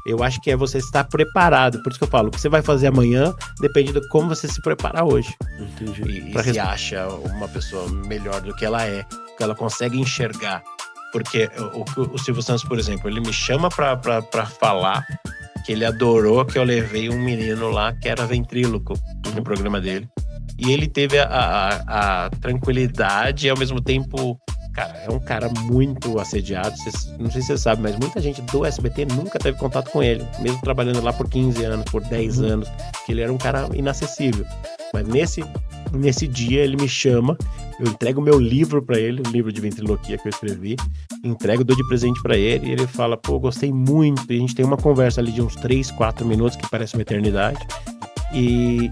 Eu acho que é você estar preparado. Por isso que eu falo, o que você vai fazer amanhã depende de como você se preparar hoje. Entendi. E se acha uma pessoa melhor do que ela é, que ela consegue enxergar. Porque o Silvio Santos, por exemplo, ele me chama pra falar que ele adorou que eu levei um menino lá que era ventríloco no programa dele. E ele teve a tranquilidade e ao mesmo tempo... Cara, é um cara muito assediado. Não sei se você sabe, mas muita gente do SBT nunca teve contato com ele. Mesmo trabalhando lá por 15 anos, por 10 anos. Que ele era um cara inacessível. Mas nesse dia ele me chama, eu entrego o meu livro pra ele, um livro de ventriloquia que eu escrevi. Entrego, dou de presente pra ele e ele fala, pô, gostei muito. E a gente tem uma conversa ali de uns 3, 4 minutos, que parece uma eternidade. E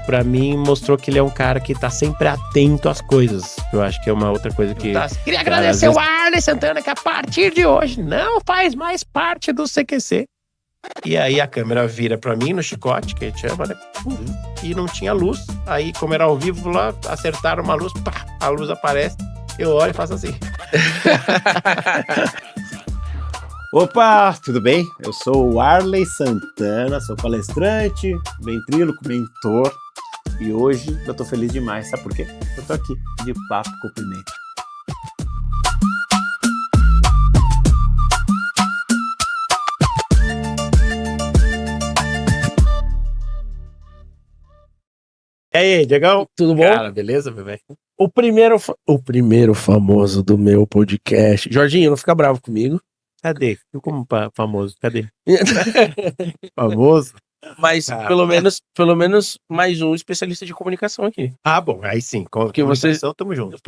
pra mim mostrou que ele é um cara que tá sempre atento às coisas. Eu acho que é uma outra coisa que... Queria agradecer o Arley Santana, que a partir de hoje não faz mais parte do CQC. E aí a câmera vira pra mim no chicote, que a gente chama, né? E não tinha luz. Aí, como era ao vivo lá, acertaram uma luz, pá, a luz aparece. Eu olho e faço assim. Opa, tudo bem? Eu sou o Arley Santana, sou palestrante, ventríloco, mentor. E hoje eu tô feliz demais, sabe por quê? Eu tô aqui de papo com o Pimenta. E aí, Diegão? Tudo bom? Cara, beleza, meu velho? O primeiro famoso do meu podcast. Jorginho, não fica bravo comigo. Cadê? Eu como famoso, cadê? Famoso? Mas pelo menos mais um especialista de comunicação aqui. Ah, bom, aí sim. Porque Comunicação, tamo junto.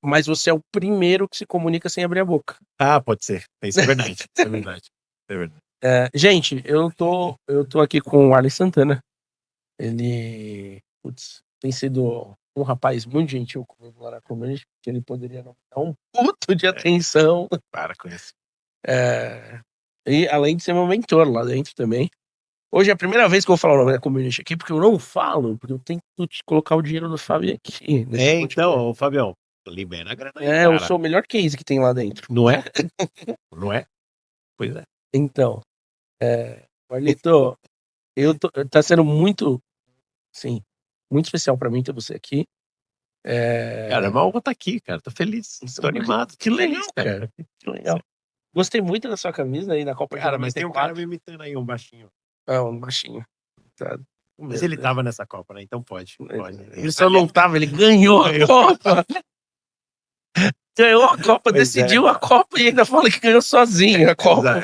Mas você é o primeiro que se comunica sem abrir a boca. Ah, pode ser. Isso é verdade. Isso é verdade. É verdade. Gente, eu tô aqui com o Arley Santana. Ele, tem sido um rapaz muito gentil comigo lá na community, que ele poderia não dar um puto de atenção. Para com isso. E além de ser meu mentor lá dentro também. Hoje é a primeira vez que eu vou falar o nome da community aqui, porque eu não falo, porque eu tento te colocar o dinheiro do Fábio aqui. Então, Fabião, libera a grana aí, eu cara. sou o melhor case que tem lá dentro. Não é? Não é? Pois é. Então, Marlito, tá sendo muito, sim, muito especial pra mim ter você aqui. Cara, é uma honra estar aqui, cara. Tô feliz. Tô animado. Que legal, cara. Que legal. Gostei muito da sua camisa aí na Copa de 94. Cara, mas tem um cara me imitando aí, um baixinho. Um baixinho. Tá. Mas ele tava nessa Copa, né? Então pode. Ele só não tava, ele ganhou a Copa. Ganhou a Copa, decidiu a Copa e ainda fala que ganhou sozinho a Copa.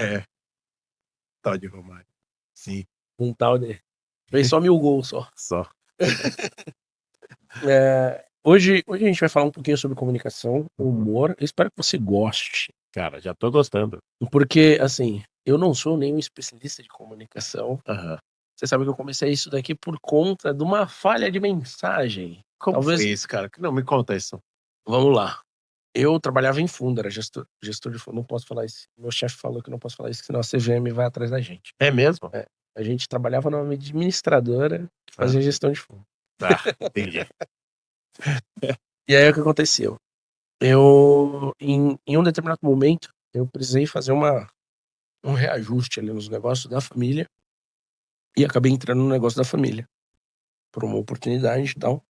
Tal de Romário. Sim. Um tal de... Fez só 1000 gols só. Hoje a gente vai falar um pouquinho sobre comunicação, humor. Eu espero que você goste. Cara, já tô gostando. Porque, assim, eu não sou nenhum especialista de comunicação. Você sabe que eu comecei isso daqui por conta de uma falha de mensagem. Como foi isso, cara? Não, me conta isso. Vamos lá. Eu trabalhava em fundo, era gestor de fundo. Não posso falar isso. Meu chefe falou que não posso falar isso, senão a CGM vai atrás da gente. É mesmo? A gente trabalhava numa administradora que fazia gestão de fundo. Tá, entendi. E aí o que aconteceu? Eu, em um determinado momento, eu precisei fazer um reajuste ali nos negócios da família e acabei entrando no negócio da família por uma oportunidade e tal.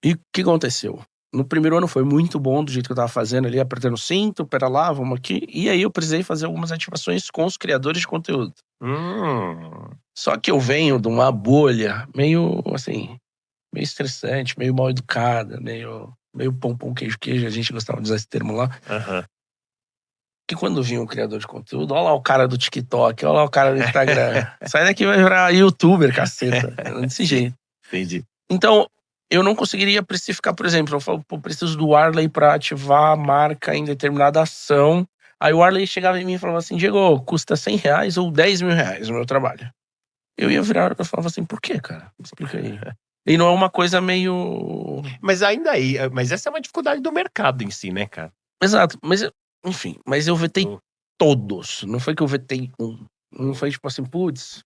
E o que aconteceu? No primeiro ano foi muito bom do jeito que eu tava fazendo ali, apertando o cinto, pera lá, vamos aqui. E aí eu precisei fazer algumas ativações com os criadores de conteúdo. Só que eu venho de uma bolha meio, assim, meio estressante, meio mal educada, meio pão, queijo, a gente gostava de usar esse termo lá. Que quando vinha um criador de conteúdo, olha lá o cara do TikTok, olha lá o cara do Instagram. Sai daqui, vai virar youtuber, caceta. Desse jeito. Entendi. Então, eu não conseguiria precificar, por exemplo, eu falo, pô, preciso do Arley pra ativar a marca em determinada ação. Aí o Arley chegava em mim e falava assim, Diego, custa R$100 ou R$10.000 o meu trabalho. Eu ia virar e falava assim, por quê, cara? Me explica aí. E não é uma coisa meio... Mas essa é uma dificuldade do mercado em si, né, cara? Exato, mas enfim, mas eu vetei todos. Não foi que eu vetei um. Não foi tipo assim, putz,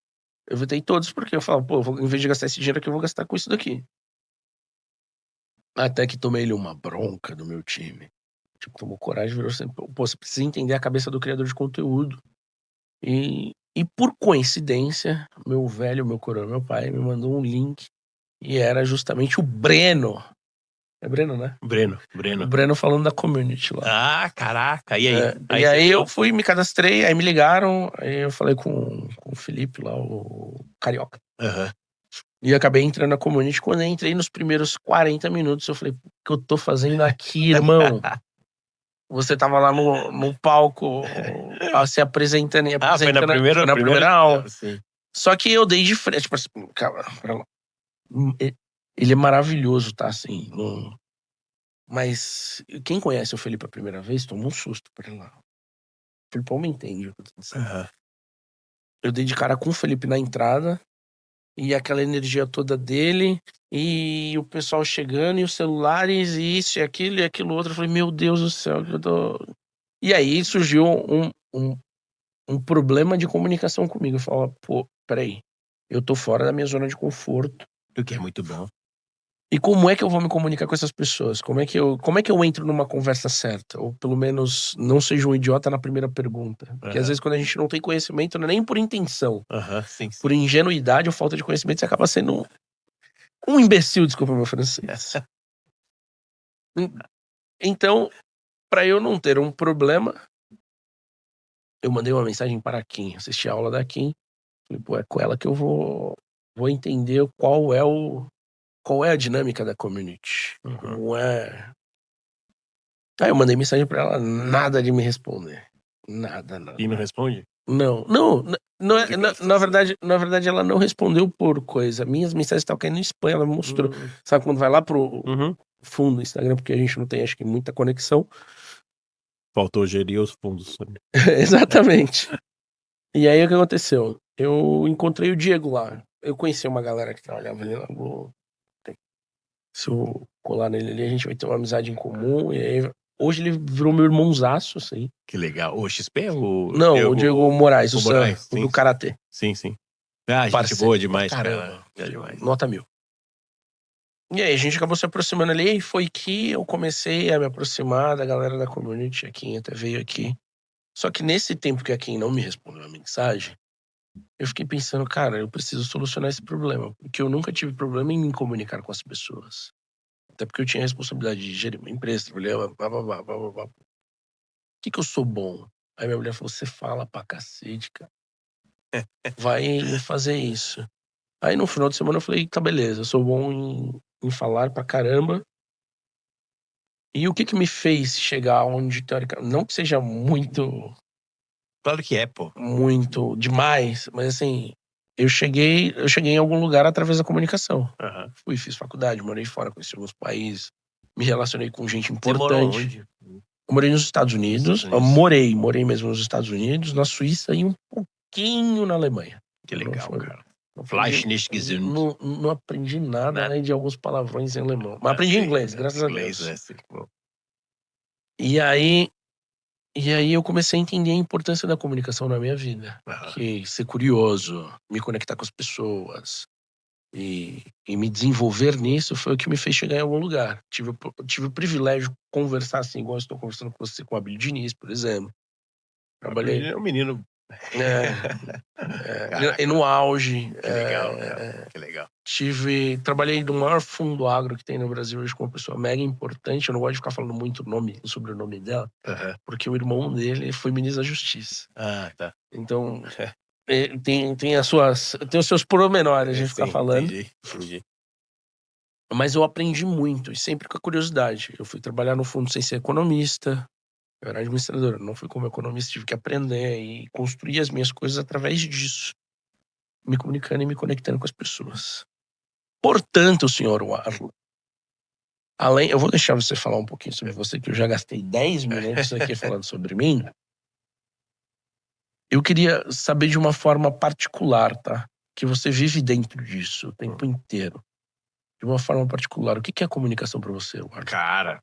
eu vetei todos porque eu falo, pô, em vez de gastar esse dinheiro aqui, eu vou gastar com isso daqui. Até que tomei-lhe uma bronca do meu time. Tipo, tomou coragem, virou assim, pô, você precisa entender a cabeça do criador de conteúdo. E E por coincidência, meu coroa, meu pai, me mandou um link e era justamente o Breno. É Breno, né? Breno. O Breno falando da community lá. Ah, caraca. E aí? E aí eu fui, me cadastrei, aí me ligaram, aí eu falei com o Felipe lá, o Carioca. Aham. E acabei entrando na community. Quando eu entrei nos primeiros 40 minutos, eu falei, o que eu tô fazendo aqui, irmão? Você tava lá no palco se apresentando. Foi na primeira aula. Sim. Só que eu dei de frente, tipo assim, cara, ele é maravilhoso, tá, assim, mas quem conhece o Felipe a primeira vez, toma um susto pra ele lá. O Felipão me entende. Aham. Eu dei de cara com o Felipe na entrada, e aquela energia toda dele, e o pessoal chegando, e os celulares, e isso, e aquilo outro. Eu falei, meu Deus do céu, eu tô... E aí surgiu um problema de comunicação comigo. Eu falo, pô, peraí, eu tô fora da minha zona de conforto. O que é muito bom. E como é que eu vou me comunicar com essas pessoas? Como é que eu entro numa conversa certa? Ou pelo menos não seja um idiota na primeira pergunta. Porque às vezes quando a gente não tem conhecimento, não é nem por intenção. Sim. Por ingenuidade ou falta de conhecimento, você acaba sendo um imbecil, desculpa meu francês. Então, pra eu não ter um problema, eu mandei uma mensagem para a Kim, assisti a aula da Kim. Falei, pô, é com ela que eu vou entender qual é a dinâmica da community. Como é. Aí eu mandei mensagem pra ela, nada de me responder. Nada. E não responde? Não, na verdade ela não respondeu por coisa. Minhas mensagens estavam caindo no spam, ela me mostrou. Sabe quando vai lá pro fundo do Instagram, porque a gente não tem, acho que, muita conexão. Faltou gerir os fundos. Exatamente. E aí o que aconteceu? Eu encontrei o Diego lá. Eu conheci uma galera que trabalhava ali na Globo. Se eu colar nele ali, a gente vai ter uma amizade em comum. E aí, hoje ele virou meu irmãozaço, assim. Que legal. O XP ou Não, o Diego Moraes, o Moraes, do Karatê. Sim. Ah, gente boa demais. Caramba. É demais. Nota 1000. E aí, a gente acabou se aproximando ali. E foi que eu comecei a me aproximar da galera da community. A Kim até veio aqui. Só que nesse tempo que a Kim não me respondeu a mensagem, eu fiquei pensando, cara, eu preciso solucionar esse problema. Porque eu nunca tive problema em me comunicar com as pessoas. Até porque eu tinha a responsabilidade de gerir uma empresa, trabalhar, blá. O que eu sou bom? Aí minha mulher falou, você fala pra cacete, cara. Vai fazer isso. Aí no final de semana eu falei, tá, beleza, eu sou bom em falar pra caramba. E o que me fez chegar onde, teoricamente, não que seja muito... Claro que é, pô. Muito demais, mas assim, eu cheguei em algum lugar através da comunicação. Fui, fiz faculdade, morei fora, conheci alguns países, me relacionei com gente importante. Você morou onde? Eu morei nos Estados Unidos. Eu morei mesmo nos Estados Unidos, na Suíça e um pouquinho na Alemanha. Que legal, cara. Não aprendi nada, né, de alguns palavrões em alemão. Mas aprendi inglês, graças a Deus. E aí eu comecei a entender a importância da comunicação na minha vida. Que ser curioso, me conectar com as pessoas e me desenvolver nisso foi o que me fez chegar em algum lugar. Tive o privilégio de conversar assim, igual eu estou conversando com você, com o Abílio Diniz, por exemplo. Trabalhei... É um menino... e no auge. Que legal, cara. Que legal. Trabalhei no maior fundo agro que tem no Brasil hoje com uma pessoa mega importante. Eu não gosto de ficar falando muito o sobrenome dela, porque o irmão dele foi ministro da Justiça. Ah, tá. Então, tem os seus pormenores a gente ficar falando. Entendi. Mas eu aprendi muito, e sempre com a curiosidade. Eu fui trabalhar no fundo sem ser economista. Eu era administrador, não fui como economista, tive que aprender e construir as minhas coisas através disso. Me comunicando e me conectando com as pessoas. Portanto, senhor Warlo, eu vou deixar você falar um pouquinho sobre você, que eu já gastei 10 minutos aqui falando sobre mim. Eu queria saber de uma forma particular, tá? Que você vive dentro disso o tempo inteiro. De uma forma particular, o que é a comunicação pra você, Warlo? Cara,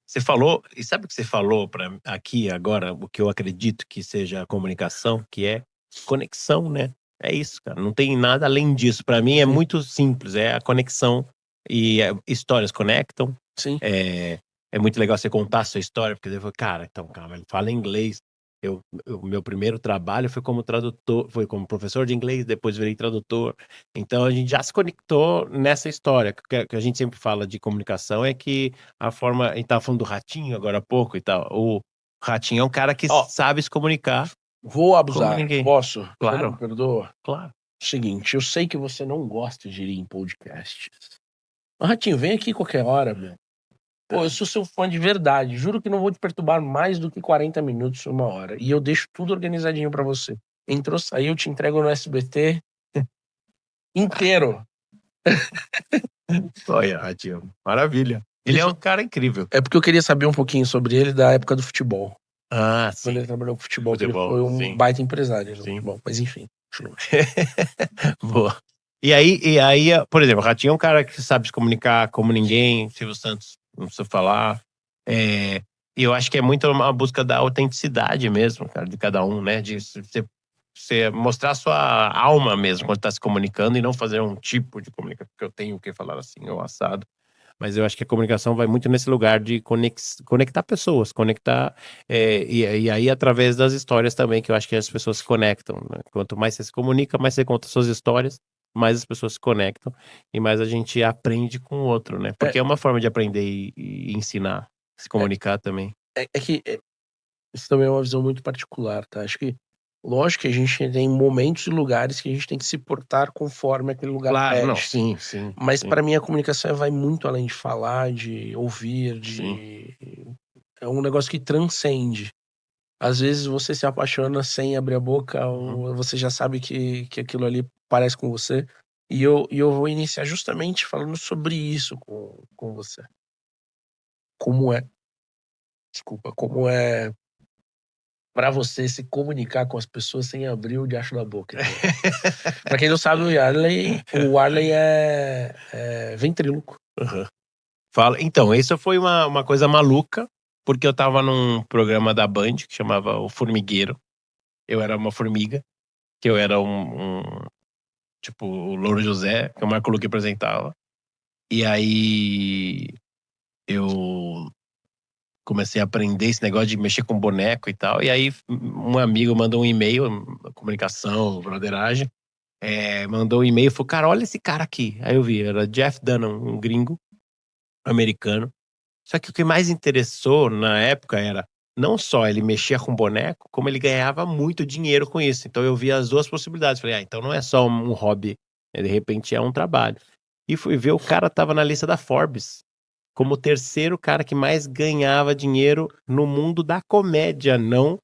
você falou, e sabe o que você falou aqui agora, o que eu acredito que seja a comunicação, que é conexão, né? É isso, cara. Não tem nada além disso. Pra mim é muito simples, é a conexão. E histórias conectam. Sim. É muito legal você contar a sua história, porque eu falo, cara, então, calma, ele fala inglês. O meu primeiro trabalho foi como tradutor, foi como professor de inglês, depois virei tradutor. Então a gente já se conectou nessa história. Que a gente sempre fala de comunicação é que a forma. A gente tava falando do Ratinho agora há pouco e tal. O Ratinho é um cara que sabe se comunicar. Vou como abusar. ninguém. Posso? Você Claro. me perdoa? Claro. Seguinte, eu sei que você não gosta de ir em podcasts. Mas, Ratinho, vem aqui qualquer hora, meu. Pô, eu sou seu fã de verdade. Juro que não vou te perturbar mais do que 40 minutos, 1 hora. E eu deixo tudo organizadinho pra você. Entrou, saiu, eu te entrego no SBT inteiro. Olha, Ratinho. Maravilha. Ele é um cara incrível. É porque eu queria saber um pouquinho sobre ele da época do futebol. Ah, Quando sim. ele trabalhou com futebol, que ele Futebol, foi um sim. baita empresário no Sim. futebol. Mas enfim. Boa. E aí, por exemplo, o Ratinho é um cara que sabe se comunicar como ninguém. Silvio Santos, não precisa falar. E eu acho que é muito uma busca da autenticidade mesmo, cara, de cada um, né? De você mostrar a sua alma mesmo quando tá se comunicando e não fazer um tipo de comunicação, porque eu tenho que falar assim, ou assado. Mas eu acho que a comunicação vai muito nesse lugar de conectar pessoas, conectar. E aí, através das histórias também, que eu acho que as pessoas se conectam, né? Quanto mais você se comunica, mais você conta suas histórias, mais as pessoas se conectam e mais a gente aprende com o outro, né? Porque é uma forma de aprender e ensinar, se comunicar também. É que isso também é uma visão muito particular, tá? Acho que, lógico que a gente tem momentos e lugares que a gente tem que se portar conforme aquele lugar Claro, pede. não, sim, sim. Mas sim. pra mim a comunicação vai muito além de falar, de ouvir, é um negócio que transcende. Às vezes você se apaixona sem abrir a boca, ou você já sabe que aquilo ali parece com você. E eu vou iniciar justamente falando sobre isso com você. Como é pra você se comunicar com as pessoas sem abrir o diacho da boca. Pra quem não sabe, o Arley é ventríloco. Fala. Então, isso foi uma coisa maluca, porque eu tava num programa da Band que chamava O Formigueiro. Eu era uma formiga, que eu era tipo, o Louro José, que o Marco Luque apresentava. E aí eu comecei a aprender esse negócio de mexer com boneco e tal. E aí um amigo mandou um e-mail, comunicação, broderagem, mandou um e-mail e falou, cara, olha esse cara aqui. Aí eu vi, era Jeff Dunham, um gringo americano. Só que o que mais interessou na época era não só ele mexia com boneco, como ele ganhava muito dinheiro com isso. Então eu vi as duas possibilidades. Falei, então não é só um hobby, de repente é um trabalho. E fui ver, o cara tava na lista da Forbes como o terceiro cara que mais ganhava dinheiro no mundo da comédia, não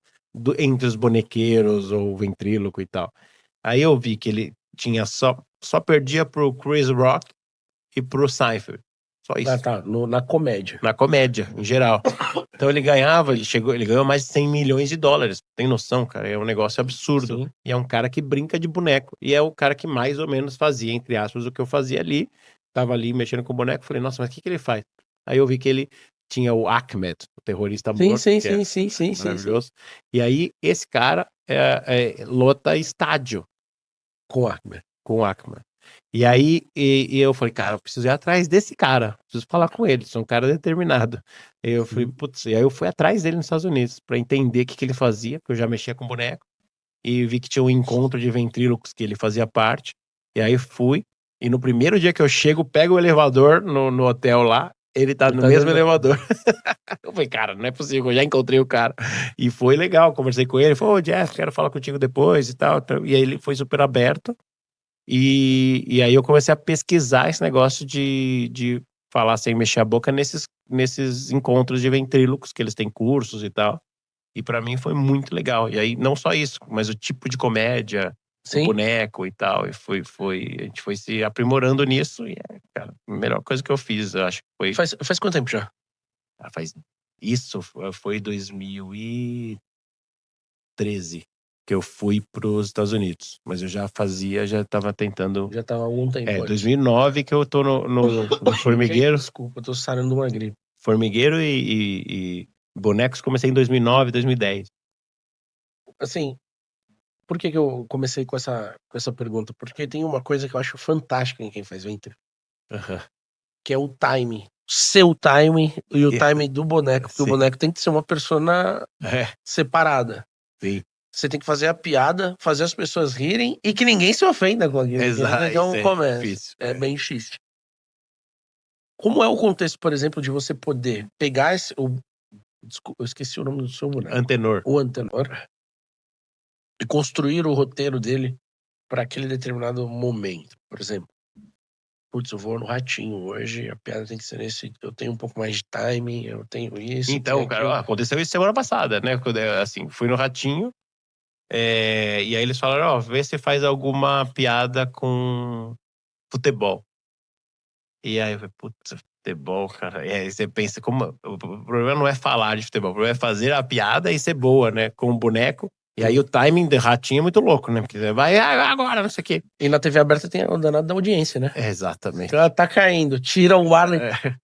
entre os bonequeiros ou ventríloco e tal. Aí eu vi que ele tinha só perdia pro Chris Rock e pro Seinfeld. Só isso. Ah, tá. Na comédia. Na comédia, em geral. Então ele ganhou mais de 100 milhões de dólares. Tem noção, cara? É um negócio absurdo. Sim. E é um cara que brinca de boneco. E é o cara que mais ou menos fazia, entre aspas, o que eu fazia ali. Tava ali mexendo com o boneco. Falei, nossa, mas o que ele faz? Aí eu vi que ele tinha o Ahmed, o terrorista morto. Sim. Maravilhoso. E aí esse cara lota estádio. Com o Ahmed. Com o Ahmed. E aí eu falei, cara, eu preciso ir atrás desse cara, preciso falar com ele, sou um cara determinado. E eu falei, putz, e aí eu fui atrás dele nos Estados Unidos pra entender o que ele fazia, porque eu já mexia com boneco, e vi que tinha um encontro de ventrílocos que ele fazia parte, e aí fui, e no primeiro dia que eu chego, pego o elevador no hotel lá, ele tá no mesmo elevador. Eu falei, cara, não é possível, eu já encontrei o cara. E foi legal, conversei com ele, ele falou, Jeff, quero falar contigo depois e tal. E aí ele foi super aberto. E aí eu comecei a pesquisar esse negócio de falar sem mexer a boca nesses encontros de ventrílocos, que eles têm cursos e tal. E pra mim foi muito legal. E aí, não só isso, mas o tipo de comédia, o boneco e tal. E a gente foi se aprimorando nisso. E cara, a melhor coisa que eu fiz, eu acho que foi... Faz quanto tempo já? Isso foi 2013. Que eu fui pros Estados Unidos. Mas eu já tava tentando... Já tava há algum tempo. 2009 que eu tô no Formigueiro. Desculpa, eu tô sarando uma gripe. Formigueiro e bonecos comecei em 2009, 2010. Assim, por que eu comecei com essa pergunta? Porque tem uma coisa que eu acho fantástica em quem faz ventre. Que é o timing. Seu timing e o timing do boneco. Porque o boneco tem que ser uma persona separada. Sim. Você tem que fazer a piada, fazer as pessoas rirem e que ninguém se ofenda com aquilo. Exato, É um isso é comércio. difícil. É bem difícil. Como é o contexto, por exemplo, de você poder pegar desculpa, eu esqueci o nome do seu boneco. Antenor. O Antenor. E construir o roteiro dele para aquele determinado momento. Por exemplo, putz, eu vou no Ratinho hoje, a piada tem que ser nesse. Eu tenho um pouco mais de timing, eu tenho isso. Então, tenho cara, aconteceu isso semana passada, né? Quando, assim, fui no Ratinho, e aí eles falaram, vê se faz alguma piada com futebol. E aí eu falei, putz, futebol, cara. E aí você pensa, o problema não é falar de futebol, o problema é fazer a piada e ser boa, né? Com o boneco. E aí o timing do Ratinho é muito louco, né? Porque você vai agora, não sei o quê. E na TV aberta tem o danado da audiência, né? Exatamente. Ela tá caindo, tira o ar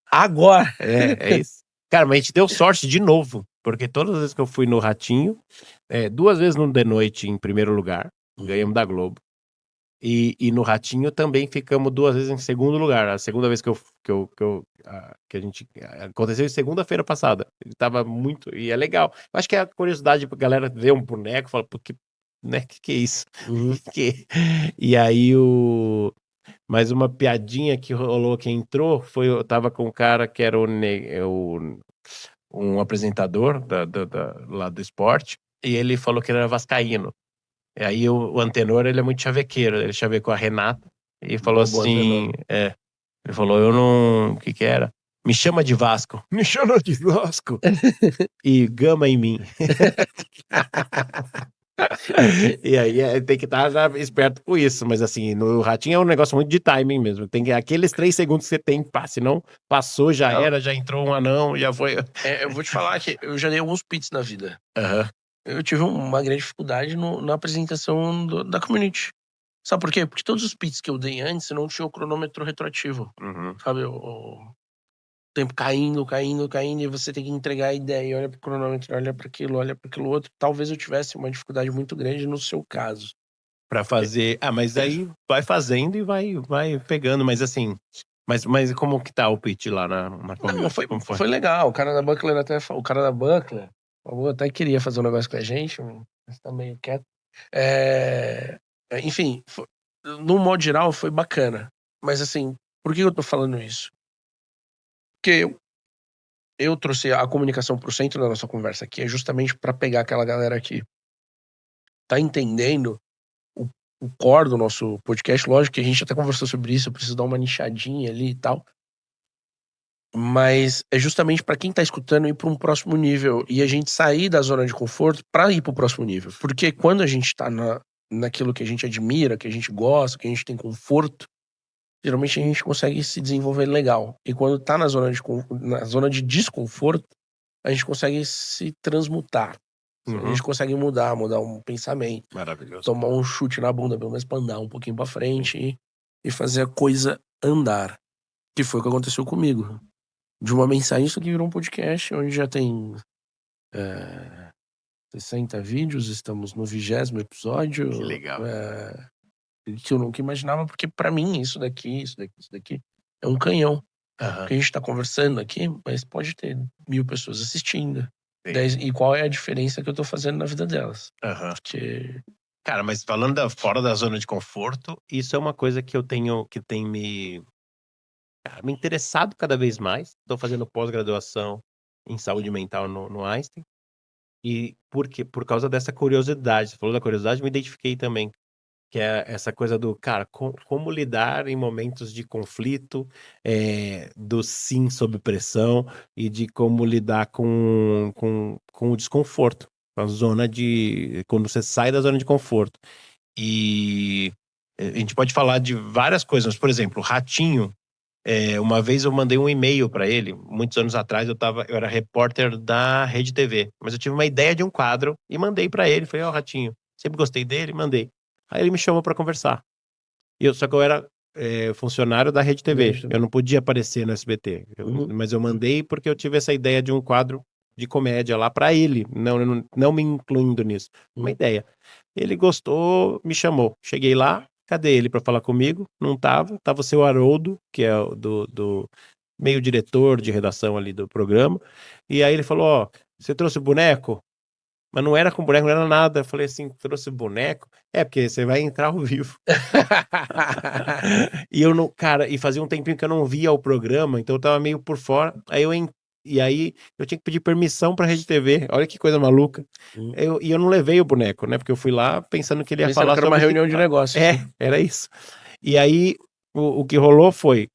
agora. É isso. Cara, mas a gente deu sorte de novo, porque todas as vezes que eu fui no Ratinho, 2 vezes no The Noite em primeiro lugar, ganhamos da Globo. E no Ratinho também ficamos 2 vezes em segundo lugar. A segunda vez que a gente aconteceu em segunda-feira passada. Ele tava muito. E é legal. Eu acho que é a curiosidade pra galera ver um boneco e falar, porque, né? Que é isso? E aí mais uma piadinha que rolou que entrou foi eu tava com um cara que era um apresentador lá do esporte, e ele falou que ele era vascaíno. E aí o Antenor, ele é muito chavequeiro, ele chavecou a Renata e falou assim, ele falou, eu não, o que era? Me chama de Vasco. Me chama de Vasco. E gama em mim. E aí tem que estar esperto com isso, mas assim, no Ratinho é um negócio muito de timing mesmo, tem que, aqueles 3 segundos que você tem, senão passou, já era, já entrou um anão, já foi. Eu vou te falar que eu já dei alguns pits na vida. Aham. Eu tive uma grande dificuldade na apresentação da community. Sabe por quê? Porque todos os pits que eu dei antes, eu não tinha o cronômetro retroativo. Sabe, o tempo caindo, e você tem que entregar a ideia, olha pro cronômetro, olha para aquilo outro. Talvez eu tivesse uma dificuldade muito grande no seu caso. Pra fazer. Mas aí vai fazendo e vai pegando, mas assim. Mas como que tá o pitch lá na community? Não, foi legal. O cara da Buckler até queria fazer um negócio com a gente, mas tá meio quieto. Enfim, no modo geral foi bacana. Mas assim, por que eu tô falando isso? Porque eu trouxe a comunicação pro centro da nossa conversa aqui, é justamente para pegar aquela galera que tá entendendo o core do nosso podcast. Lógico que a gente até conversou sobre isso, eu preciso dar uma nichadinha ali e tal. Mas é justamente para quem tá escutando ir para um próximo nível e a gente sair da zona de conforto para ir pro próximo nível. Porque quando a gente tá naquilo que a gente admira, que a gente gosta, que a gente tem conforto, geralmente a gente consegue se desenvolver legal. E quando tá na zona de desconforto, a gente consegue se transmutar. A gente consegue mudar um pensamento. Maravilhoso. Tomar um chute na bunda, pelo menos pra andar um pouquinho pra frente e fazer a coisa andar. Que foi o que aconteceu comigo. De uma mensagem, isso aqui virou um podcast, onde já tem 60 vídeos, estamos no 20º episódio. Que legal. Que eu nunca imaginava, porque pra mim isso daqui é um canhão. Que a gente tá conversando aqui, mas pode ter 1000 pessoas assistindo. 10, e qual é a diferença que eu tô fazendo na vida delas? Porque... Cara, mas falando fora da zona de conforto, isso é uma coisa que eu tenho, que tem me interessado cada vez mais. Estou fazendo pós-graduação em saúde mental no Einstein. E por causa dessa curiosidade, você falou da curiosidade, me identifiquei também. Que é essa coisa do, cara, como lidar em momentos de conflito, do sim sob pressão, e de como lidar com o desconforto, com a zona quando você sai da zona de conforto. E a gente pode falar de várias coisas, mas, por exemplo, o Ratinho, uma vez eu mandei um e-mail para ele, muitos anos atrás, eu era repórter da Rede TV, mas eu tive uma ideia de um quadro e mandei para ele, falei, Ratinho, sempre gostei dele, mandei. Aí ele me chamou pra conversar. Só que eu era funcionário da Rede TV. Eu não podia aparecer no SBT. Mas eu mandei porque eu tive essa ideia de um quadro de comédia lá pra ele. Não me incluindo nisso. Uma ideia. Ele gostou, me chamou. Cheguei lá, cadê ele pra falar comigo? Não tava. Tava o seu Haroldo, que é do meio diretor de redação ali do programa. E aí ele falou, você trouxe o boneco? Mas não era com boneco, não era nada. Eu falei assim, trouxe boneco? É, porque você vai entrar ao vivo. E eu não, cara, e fazia um tempinho que eu não via o programa, então eu tava meio por fora. E aí eu tinha que pedir permissão pra Rede TV. Olha que coisa maluca. E eu não levei o boneco, né? Porque eu fui lá pensando que ele ia Pensando falar que era uma sobre reunião de negócios. Era isso. E aí o que rolou foi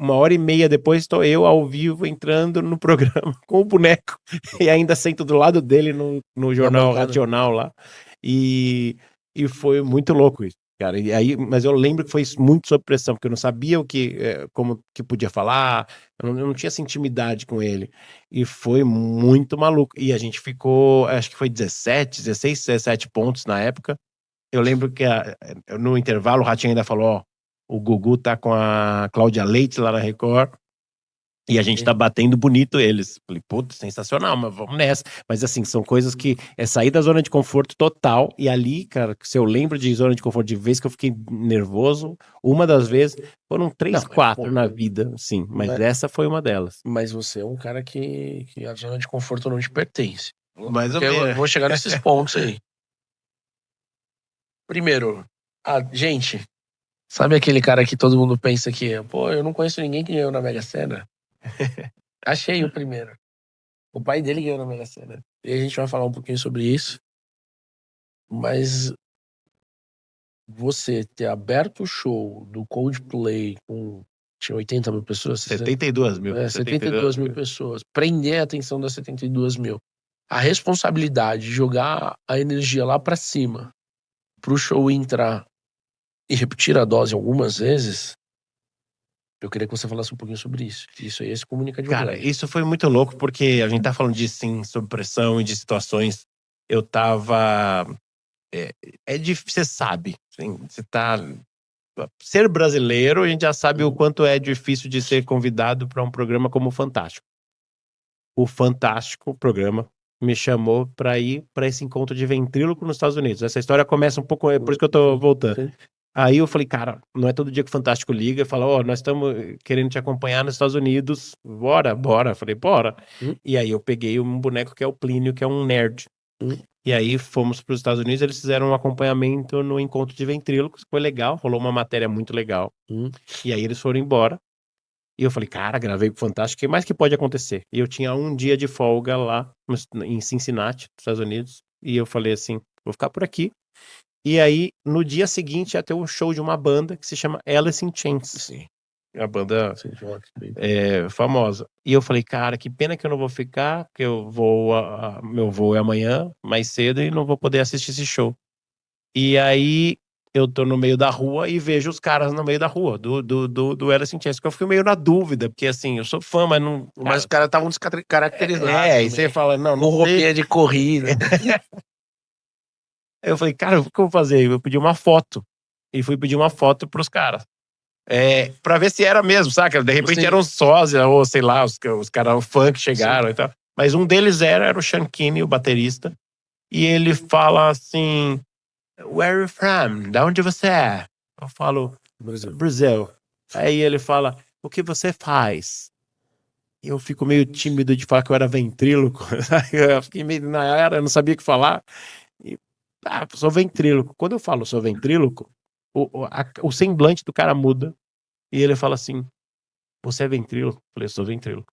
1h30 depois, estou eu ao vivo entrando no programa com o boneco e ainda sento do lado dele no Jornal Racional lá. E foi muito louco isso, cara. E aí, mas eu lembro que foi muito sob pressão, porque eu não sabia como que podia falar, eu não tinha essa intimidade com ele. E foi muito maluco. E a gente ficou, acho que foi 16, 17 pontos na época. Eu lembro que no intervalo o Ratinho ainda falou, ó, o Gugu tá com a Cláudia Leite lá na Record e a gente tá batendo bonito eles. Falei, puta, sensacional, mas vamos nessa. Mas assim, são coisas que é sair da zona de conforto total. E ali, cara, se eu lembro de zona de conforto de vez que eu fiquei nervoso, uma das vezes, foram 3, 4 na vida, sim. Mas essa foi uma delas. Mas você é um cara que a zona de conforto não te pertence. Mais ou menos. Eu vou chegar nesses pontos aí. Primeiro, gente, sabe aquele cara que todo mundo pensa que, pô, eu não conheço ninguém que ganhou na Mega Sena? Achei o primeiro. O pai dele ganhou na Mega Sena. E a gente vai falar um pouquinho sobre isso. Mas você ter aberto o show do Coldplay com... Tinha 80 mil pessoas? 72 mil. 72 mil pessoas. Prender a atenção das 72 mil. A responsabilidade de jogar a energia lá pra cima pro show entrar e repetir a dose algumas vezes, eu queria que você falasse um pouquinho sobre isso. Isso aí se comunica de verdade. Cara, isso foi muito louco, porque a gente tá falando de, sim, sob pressão e de situações. Eu tava... É difícil, você sabe. Assim, você tá... Ser brasileiro, a gente já sabe o quanto é difícil de ser convidado para um programa como o Fantástico. O Fantástico programa me chamou para ir para esse encontro de ventríloco nos Estados Unidos. Essa história começa um pouco, é por isso que eu tô voltando. Sim. Aí eu falei, cara, não é todo dia que o Fantástico liga e fala, nós estamos querendo te acompanhar nos Estados Unidos, bora. Eu falei, bora. E aí eu peguei um boneco que é o Plínio, que é um nerd. E aí fomos para os Estados Unidos, eles fizeram um acompanhamento no encontro de ventrílocos, foi legal, rolou uma matéria muito legal. E aí eles foram embora. E eu falei, cara, gravei com o Fantástico, o que mais que pode acontecer? E eu tinha um dia de folga lá em Cincinnati, nos Estados Unidos, e eu falei assim, vou ficar por aqui. E aí, no dia seguinte, ia ter um show de uma banda que se chama Alice in Chains. Sim. A banda famosa. E eu falei, cara, que pena que eu não vou ficar, porque meu voo é amanhã, mais cedo, e não vou poder assistir esse show. E aí, eu tô no meio da rua e vejo os caras no meio da rua, do Alice in Chains, que eu fiquei meio na dúvida, porque assim, eu sou fã, mas não... Mas os caras estavam descaracterizados. E você fala, não com roupinha de corrida. Aí eu falei, cara, o que eu vou fazer? Eu pedi uma foto. E fui pedir uma foto pros caras. Pra ver se era mesmo, saca? De repente eram sósia, ou sei lá, os caras funk chegaram e tal. Mas um deles era o Sean Kinney, o baterista. E ele fala assim, where are you from? Da onde você é? Eu falo, Brasil. Aí ele fala, o que você faz? E eu fico meio tímido de falar que eu era ventríloco. Eu fiquei meio na era, eu não sabia o que falar. E, sou ventríloco. Quando eu falo sou ventríloco, o semblante do cara muda e ele fala assim, você é ventríloco? Eu falei, sou ventríloco.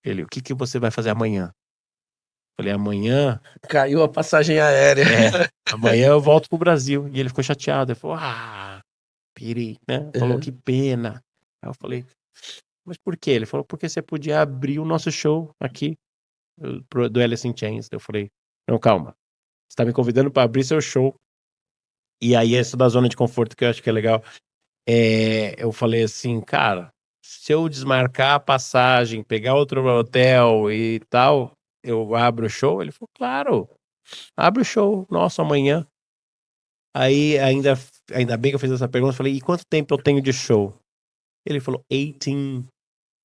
Ele, o que você vai fazer amanhã? Eu falei, amanhã... Caiu a passagem aérea. Amanhã eu volto pro Brasil. E ele ficou chateado. Ele falou, pirei, né? Falou, que pena. Aí eu falei, mas por quê? Ele falou, porque você podia abrir o nosso show aqui, do Alice in Chains. Eu falei, não, calma. Você tá me convidando pra abrir seu show. E aí, isso da zona de conforto que eu acho que é legal. Eu falei assim, cara, se eu desmarcar a passagem, pegar outro hotel e tal, eu abro o show? Ele falou, claro, abre o show nosso amanhã. Aí, ainda bem que eu fiz essa pergunta, eu falei, e quanto tempo eu tenho de show? Ele falou, 18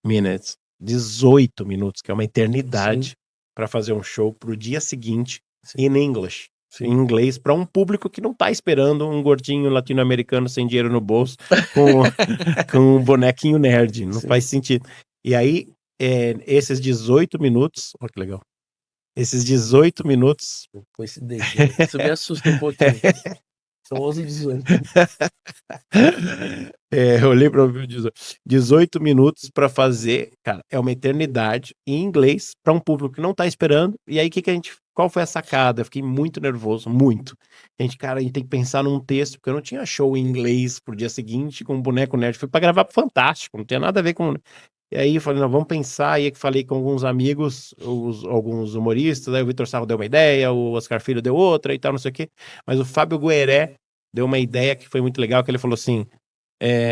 minutes, 18 minutos, que é uma eternidade para fazer um show pro dia seguinte, in English. Em inglês, para um público que não tá esperando um gordinho latino-americano sem dinheiro no bolso com um bonequinho nerd. Não faz sentido. E aí, esses 18 minutos... Olha que legal. Esses 18 minutos. Coincidência. Isso me assusta um pouquinho. São 11h18. Eu olhei para o 18 minutos para fazer, cara, é uma eternidade em inglês para um público que não tá esperando. E aí, qual foi a sacada? Eu fiquei muito nervoso, muito. A gente tem que pensar num texto, porque eu não tinha show em inglês pro dia seguinte com um boneco nerd. Fui para gravar pro Fantástico, não tinha nada a ver com. E aí eu falei, não, vamos pensar. E aí falei com alguns amigos, alguns humoristas, aí o Vitor Sarro deu uma ideia, o Oscar Filho deu outra e tal, não sei o quê. Mas o Fábio Gueré deu uma ideia que foi muito legal, que ele falou assim,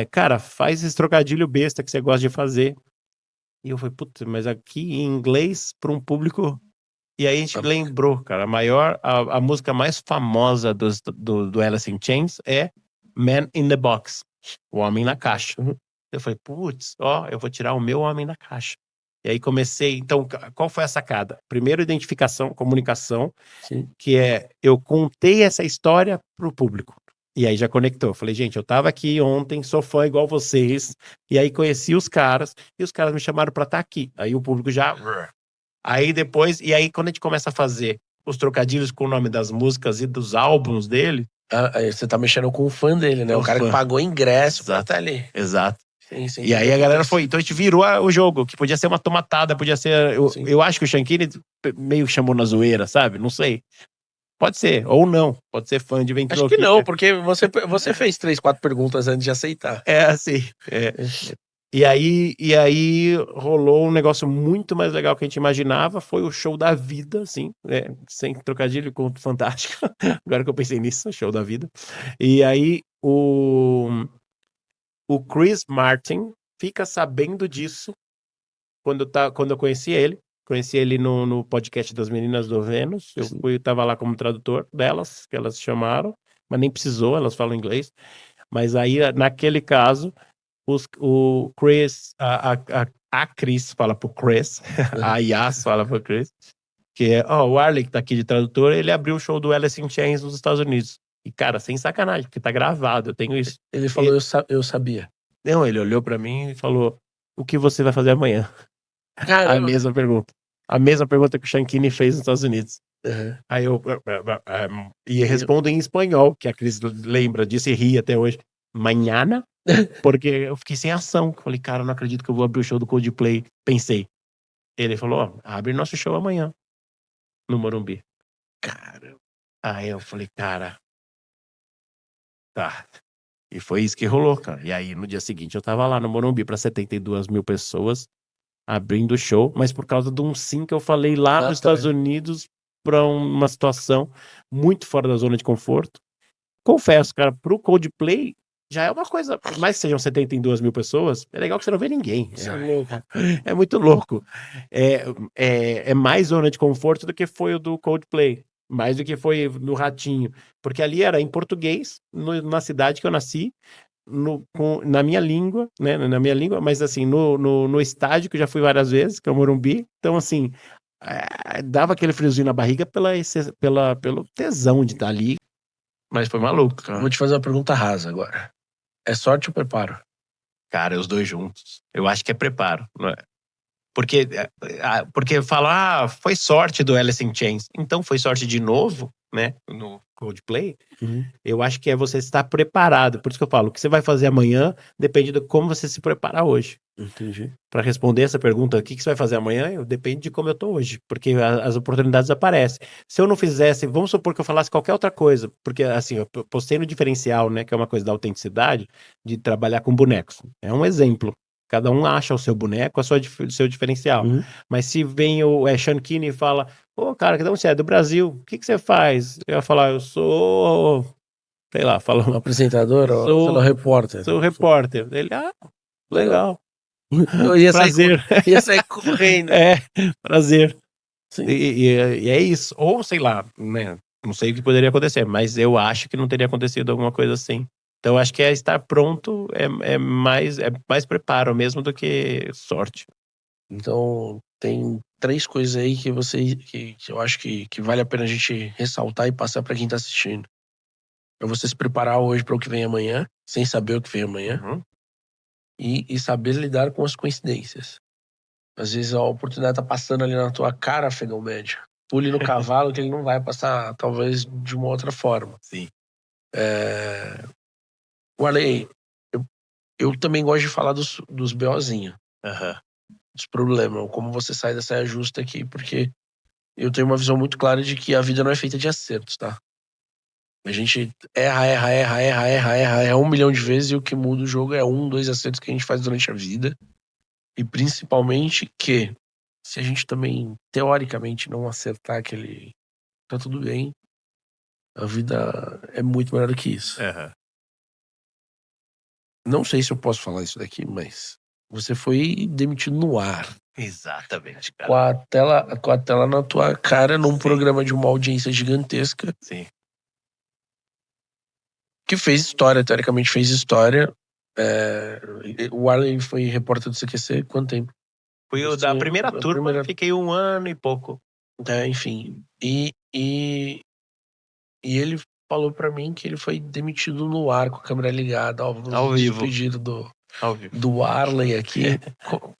cara, faz esse trocadilho besta que você gosta de fazer. E eu falei, putz, mas aqui em inglês para um público... E aí a gente lembrou, cara, a música mais famosa do Alice in Chains é Man in the Box, o Homem na Caixa. Eu falei, putz, eu vou tirar o meu Homem na Caixa. E aí comecei, então, qual foi a sacada? Primeiro, identificação, comunicação, Sim. que eu contei essa história pro público. E aí já conectou. Eu falei, gente, eu tava aqui ontem, sou fã igual vocês, e aí conheci os caras, e os caras me chamaram pra estar aqui. Aí o público já... Aí depois, e aí quando a gente começa a fazer os trocadilhos com o nome das músicas e dos álbuns dele... Aí você tá mexendo com o fã dele, né? O cara que pagou ingresso pra estar ali. Exato. Sim, e aí a galera foi, então a gente virou o jogo, que podia ser uma tomatada, podia ser... Eu acho que o Shankini meio chamou na zoeira, sabe? Não sei. Pode ser, ou não. Pode ser fã de ventriloquia. Acho que não, porque você fez 3, 4 perguntas antes de aceitar. Assim. E aí rolou um negócio muito mais legal que a gente imaginava. Foi o show da vida, assim, sem trocadilho com o Fantástico. Agora que eu pensei nisso, show da vida. E aí o Chris Martin fica sabendo disso quando eu conheci ele. Conheci ele no podcast das Meninas do Vênus. Eu tava lá como tradutor delas, que elas chamaram, mas nem precisou, elas falam inglês. Mas aí, naquele caso, o Chris, a Cris fala pro Chris, a Yas fala pro Chris, que o Arley, que tá aqui de tradutor, ele abriu o show do Alice in Chains nos Estados Unidos. E, cara, sem sacanagem, porque tá gravado, eu tenho isso. Ele falou, eu sabia. Não, ele olhou pra mim e falou, o que você vai fazer amanhã? Caramba. A mesma pergunta. A mesma pergunta que o Shankini fez nos Estados Unidos. Uhum. Aí eu respondo em espanhol, que a Cris lembra disso e ri até hoje. Manhana? Porque eu fiquei sem ação. Falei, cara, eu não acredito que eu vou abrir o show do Coldplay. Pensei. Ele falou, abre nosso show amanhã. No Morumbi. Cara. Aí eu falei, cara. Tá. E foi isso que rolou, cara. E aí, no dia seguinte, eu tava lá no Morumbi pra 72 mil pessoas, abrindo o show, mas por causa de um sim que eu falei lá nos Estados Unidos pra uma situação muito fora da zona de conforto. Confesso, cara, pro Coldplay já é uma coisa, por mais que sejam 72 mil pessoas, é legal que você não vê ninguém. É muito louco. É mais zona de conforto do que foi o do Coldplay. Mais do que foi no Ratinho. Porque ali era em português, na cidade que eu nasci, na minha língua, né? Na minha língua, mas assim, no estádio, que eu já fui várias vezes, que é o Morumbi. Então, assim, dava aquele friozinho na barriga pelo tesão de estar ali. Mas foi maluco, cara. Vou te fazer uma pergunta rasa agora. É sorte ou preparo? Cara, os dois juntos. Eu acho que é preparo, não é? Porque falar, foi sorte do Alice in Chains. Então foi sorte de novo, né? No Coldplay. Eu acho que é você estar preparado. Por isso que eu falo, o que você vai fazer amanhã depende de como você se preparar hoje. Entendi. Para responder essa pergunta, o que você vai fazer amanhã? Depende de como eu tô hoje. Porque as oportunidades aparecem. Se eu não fizesse, vamos supor que eu falasse qualquer outra coisa. Porque assim, eu postei no diferencial, né? Que é uma coisa da autenticidade, de trabalhar com bonecos. É um exemplo. Cada um acha o seu boneco, o seu diferencial. Mas se vem o Shankini e fala, cara, que você é do Brasil, o que você faz? Eu ia falar, eu sou, sei lá, um apresentador ou repórter? Sou repórter. Ele, legal. Prazer. Ia sair correndo. Prazer. Sim. E é isso. Ou, sei lá, né? Não sei o que poderia acontecer, mas eu acho que não teria acontecido alguma coisa assim. Então, acho que estar pronto é mais preparo mesmo do que sorte. Então, tem 3 coisas aí que eu acho que vale a pena a gente ressaltar e passar pra quem tá assistindo. É você se preparar hoje para o que vem amanhã, sem saber o que vem amanhã. E saber lidar com as coincidências. Às vezes a oportunidade tá passando ali na tua cara, Fegão Médio. pule no cavalo, que ele não vai passar, talvez, de uma outra forma. Sim. Warley, eu também gosto de falar dos BOzinhos, Aham. dos problemas, como você sai dessa saia justa aqui, porque eu tenho uma visão muito clara de que a vida não é feita de acertos, tá? A gente erra 1 milhão de vezes e o que muda o jogo é 1, 2 acertos que a gente faz durante a vida. E principalmente que, se a gente também, teoricamente, não acertar aquele... Tá tudo bem. A vida é muito melhor do que isso. Aham. Não sei se eu posso falar isso daqui, mas você foi demitido no ar. Exatamente, Com cara. a tela na tua cara, num Sim. programa de uma audiência gigantesca, Sim. que fez história, teoricamente fez história. O Warley foi repórter do CQC, quanto tempo? Fui o da primeira turma, fiquei 1 ano e pouco. Enfim. E ele falou pra mim que ele foi demitido no ar com a câmera ligada. Ó, vamos Ao vivo. despedir Ao vivo. do Warley aqui.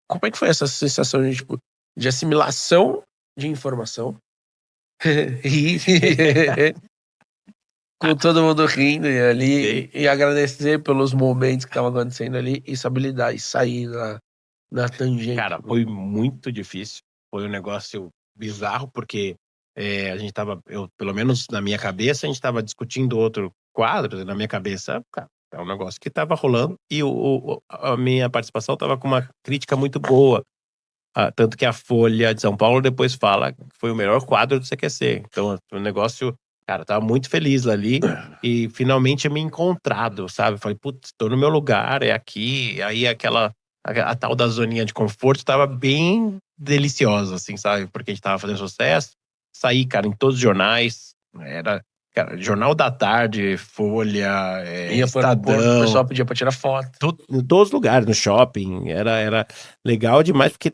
Como é que foi essa sensação de, tipo, de assimilação de informação? E com todo mundo rindo ali e agradecer pelos momentos que estavam acontecendo ali e essa habilidade, sair na tangente. Cara, foi muito difícil. Foi um negócio bizarro, porque a gente tava, pelo menos na minha cabeça, a gente tava discutindo outro quadro, e na minha cabeça, cara, é um negócio que tava rolando, e a minha participação tava com uma crítica muito boa. Tanto que a Folha de São Paulo depois fala que foi o melhor quadro do CQC. Então, o negócio, cara, tava muito feliz ali, e finalmente me encontrado, sabe? Falei, putz, tô no meu lugar, é aqui. Aí a tal da zoninha de conforto tava bem deliciosa, assim, sabe? Porque a gente tava fazendo sucesso. Saí, cara, em todos os jornais. Era, cara, Jornal da Tarde, Folha, Ia pro aeroporto, o Estadão. pessoal pedia pra tirar foto. Em todos os lugares, no shopping. Era legal demais, porque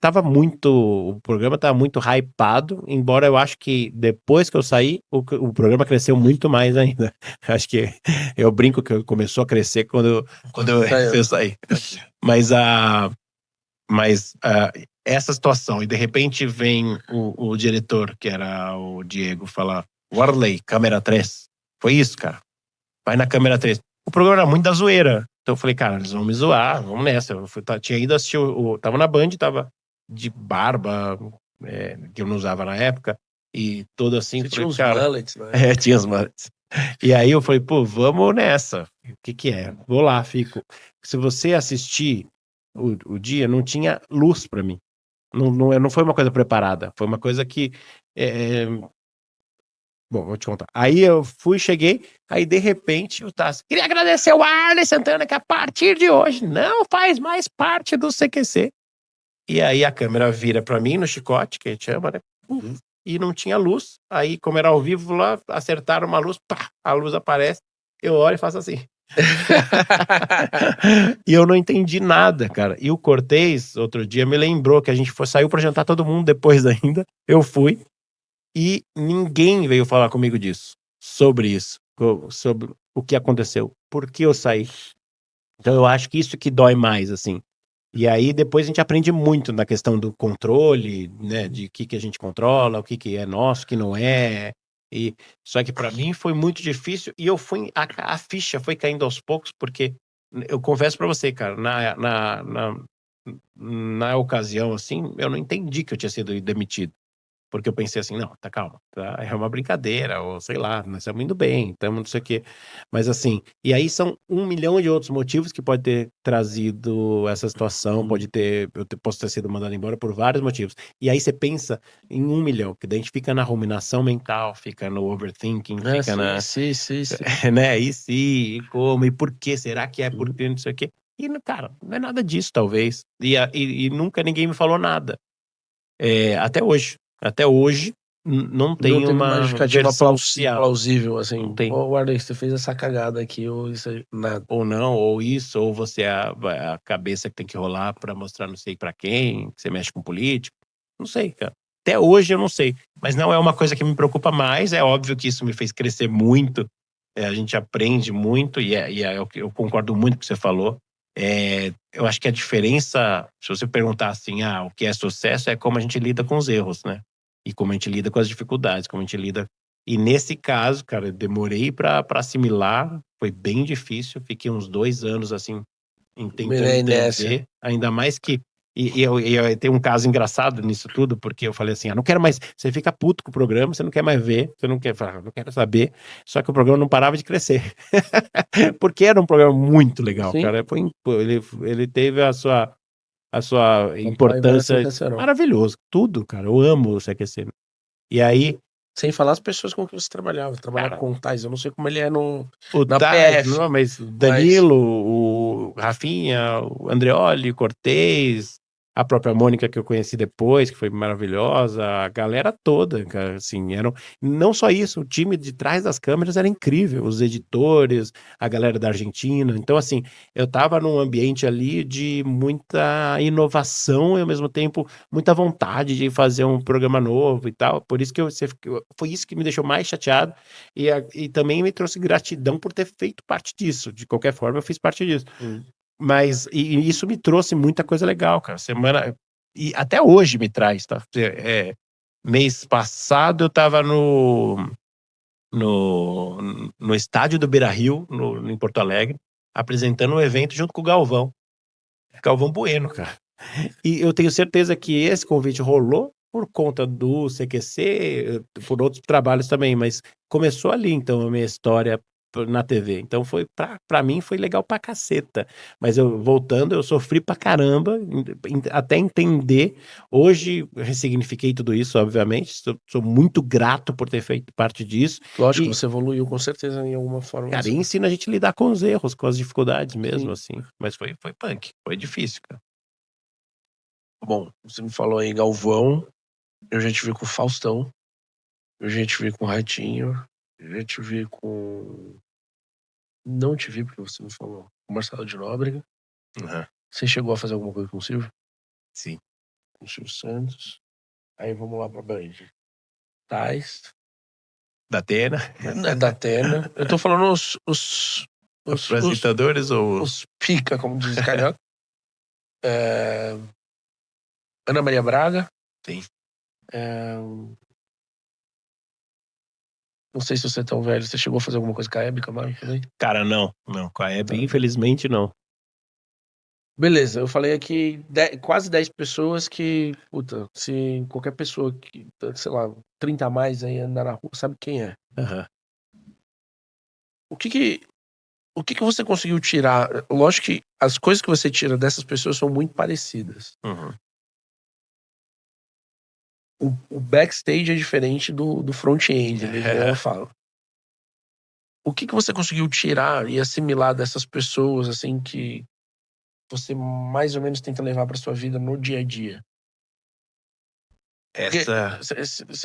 o programa tava muito hypado, embora eu acho que depois que eu saí, o programa cresceu muito mais ainda. Acho que eu brinco que começou a crescer quando eu saí. Mas essa situação, e de repente vem o diretor, que era o Diego, falar: Warley, câmera 3. Foi isso, cara. Vai na câmera 3. O programa era muito da zoeira. Então eu falei, cara, eles vão me zoar, vamos nessa. Tinha ido assistir, tava na Band, tava de barba, que eu não usava na época, e todo assim. Você falei, tinha uns cara, mullets, né? tinha os mullets. E aí eu falei, pô, vamos nessa. O que é? Vou lá, fico. Se você assistir o dia, não tinha luz pra mim. Não foi uma coisa preparada. Foi uma coisa que... Bom, vou te contar. Aí eu cheguei, aí de repente o Tassi, queria agradecer o Warley Santana, que a partir de hoje não faz mais parte do CQC. E aí a câmera vira pra mim no chicote, que a gente chama, né? E não tinha luz. Aí, como era ao vivo lá, acertaram uma luz, pá, a luz aparece, eu olho e faço assim. E eu não entendi nada, cara. E o Cortez, outro dia, me lembrou que a gente saiu pra jantar todo mundo depois ainda. Eu fui. E ninguém veio falar comigo disso, sobre o que aconteceu, por que eu saí. Então eu acho que isso que dói mais, assim. E aí depois a gente aprende muito na questão do controle, né, de o que a gente controla, o que é nosso, o que não é. E só que pra mim foi muito difícil e a ficha foi caindo aos poucos, porque eu confesso pra você, cara, na ocasião, assim, eu não entendi que eu tinha sido demitido. Porque eu pensei assim, não, tá, calma, tá, é uma brincadeira, ou sei lá, nós estamos indo bem, estamos não sei o quê. Mas assim, e aí são 1 milhão de outros motivos que pode ter trazido essa situação, posso ter sido mandado embora por vários motivos. E aí você pensa em 1 milhão, que daí a gente fica na ruminação mental, fica no overthinking, fica na... Sim. né, e se, e como, e por quê, será que é por quê, não sei o quê. E, cara, não é nada disso, talvez. E nunca ninguém me falou nada. Até hoje, não tem uma justificativa versão plausível, assim. Não tem. Ô, Warley, você fez essa cagada aqui, ou isso aí, nada. Ou não, ou isso, ou você é a cabeça que tem que rolar pra mostrar não sei pra quem, que você mexe com político. Não sei, cara. Até hoje eu não sei. Mas não é uma coisa que me preocupa mais. É óbvio que isso me fez crescer muito. A gente aprende muito, eu concordo muito com o que você falou. Eu acho que a diferença, se você perguntar assim, o que é sucesso, é como a gente lida com os erros, né? E como a gente lida com as dificuldades, como a gente lida... E nesse caso, cara, eu demorei pra assimilar, foi bem difícil, fiquei uns 2 anos, assim, tentando Mirei nessa. entender, ainda mais que... E eu tenho um caso engraçado nisso tudo, porque eu falei assim, não quero mais... Você fica puto com o programa, você não quer mais ver, você não quer falar, não quero saber, só que o programa não parava de crescer. Porque era um programa muito legal, Sim. cara. Ele teve a sua importância maravilhoso. Tudo, cara. Eu amo o CQC. E aí... Sem falar as pessoas com que você trabalhava. Trabalhava com o Tais. Eu não sei como ele é na PF. Não, mas Danilo, o Rafinha, o Andreoli, o Cortez, a própria Mônica que eu conheci depois, que foi maravilhosa, a galera toda, cara, assim, não só isso, o time de trás das câmeras era incrível, os editores, a galera da Argentina. Então, assim, eu tava num ambiente ali de muita inovação e, ao mesmo tempo, muita vontade de fazer um programa novo e tal. Por isso que foi isso que me deixou mais chateado e também me trouxe gratidão por ter feito parte disso. De qualquer forma, eu fiz parte disso. Mas isso me trouxe muita coisa legal, cara. E até hoje me traz, tá? Mês passado eu tava no estádio do Beira-Rio, em Porto Alegre, apresentando um evento junto com o Galvão Bueno, cara. E eu tenho certeza que esse convite rolou por conta do CQC, por outros trabalhos também, mas começou ali, então, a minha história na TV. Então pra mim foi legal pra caceta. Mas voltando, eu sofri pra caramba, até entender. Hoje ressignifiquei tudo isso, obviamente. Sou muito grato por ter feito parte disso. Lógico, você evoluiu com certeza em alguma forma. Cara, e ensina a gente a lidar com os erros, com as dificuldades mesmo, assim. Mas foi punk, foi difícil, cara. Bom, você me falou aí Galvão, eu já te vi com o Faustão, eu já te vi com o Ratinho, eu já te vi com... Não te vi porque você me falou com o Marcelo de Nóbrega. Você chegou a fazer alguma coisa com o Silvio? Sim. Com o Silvio Santos. Aí vamos lá pra Band. Tais. Da Atena. Da Atena. Eu tô falando os apresentadores ou... Os pica, como diz o carioca. Ana Maria Braga. Sim. Não sei se você é tão velho. Você chegou a fazer alguma coisa com a Hebe Camargo também? Cara, não. Com a Hebe, infelizmente, não. Beleza, eu falei aqui quase 10 pessoas que, puta, se qualquer pessoa que, sei lá, 30 a mais aí andar na rua, sabe quem é. O que você conseguiu tirar? Lógico que as coisas que você tira dessas pessoas são muito parecidas. O backstage é diferente do front-end, eu falo. O que você conseguiu tirar e assimilar dessas pessoas, assim, que você mais ou menos tenta levar pra sua vida no dia a dia?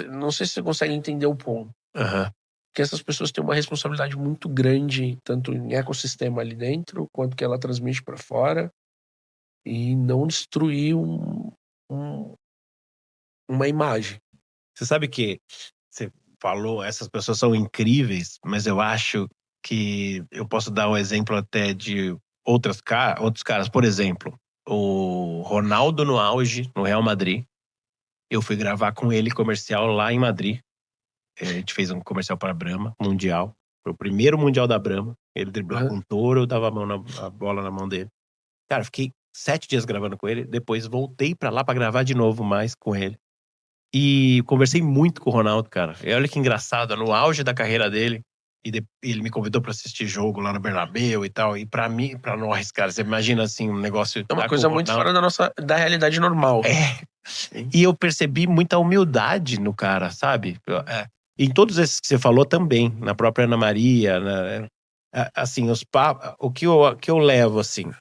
Não sei se você consegue entender o ponto. Porque essas pessoas têm uma responsabilidade muito grande, tanto em ecossistema ali dentro, quanto que ela transmite pra fora, e não destruir uma imagem. Você sabe que você falou, essas pessoas são incríveis, mas eu acho que eu posso dar um exemplo até de outros caras. Por exemplo, o Ronaldo no auge, no Real Madrid. Eu fui gravar com ele comercial lá em Madrid. A gente fez um comercial para a Brahma, mundial. Foi o primeiro mundial da Brahma. Ele driblava com um touro, eu dava a bola na mão dele. Cara, fiquei 7 dias gravando com ele. Depois voltei pra lá pra gravar de novo mais com ele. E conversei muito com o Ronaldo, cara. E olha que engraçado, no auge da carreira dele. Ele me convidou pra assistir jogo lá no Bernabéu e tal. E pra mim, pra nós, cara, você imagina assim, um negócio... É uma coisa muito fora da realidade normal. E eu percebi muita humildade no cara, sabe? Em todos esses que você falou também, na própria Ana Maria, assim, o que eu levo, assim,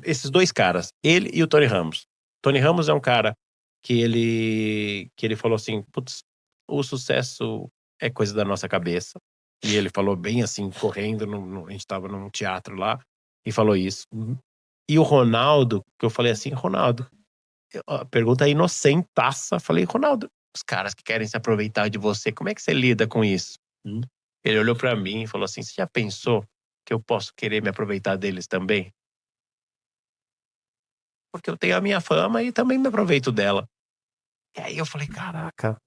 esses dois caras, ele e o Tony Ramos. Tony Ramos é um cara que ele falou assim, putz, o sucesso é coisa da nossa cabeça. E ele falou bem assim, correndo, a gente tava num teatro lá, e falou isso. E o Ronaldo, que eu falei assim, Ronaldo, pergunta inocentaça, falei, Ronaldo, os caras que querem se aproveitar de você, como é que você lida com isso? Ele olhou pra mim e falou assim, você já pensou que eu posso querer me aproveitar deles também? Porque eu tenho a minha fama e também me aproveito dela. E aí eu falei, caraca,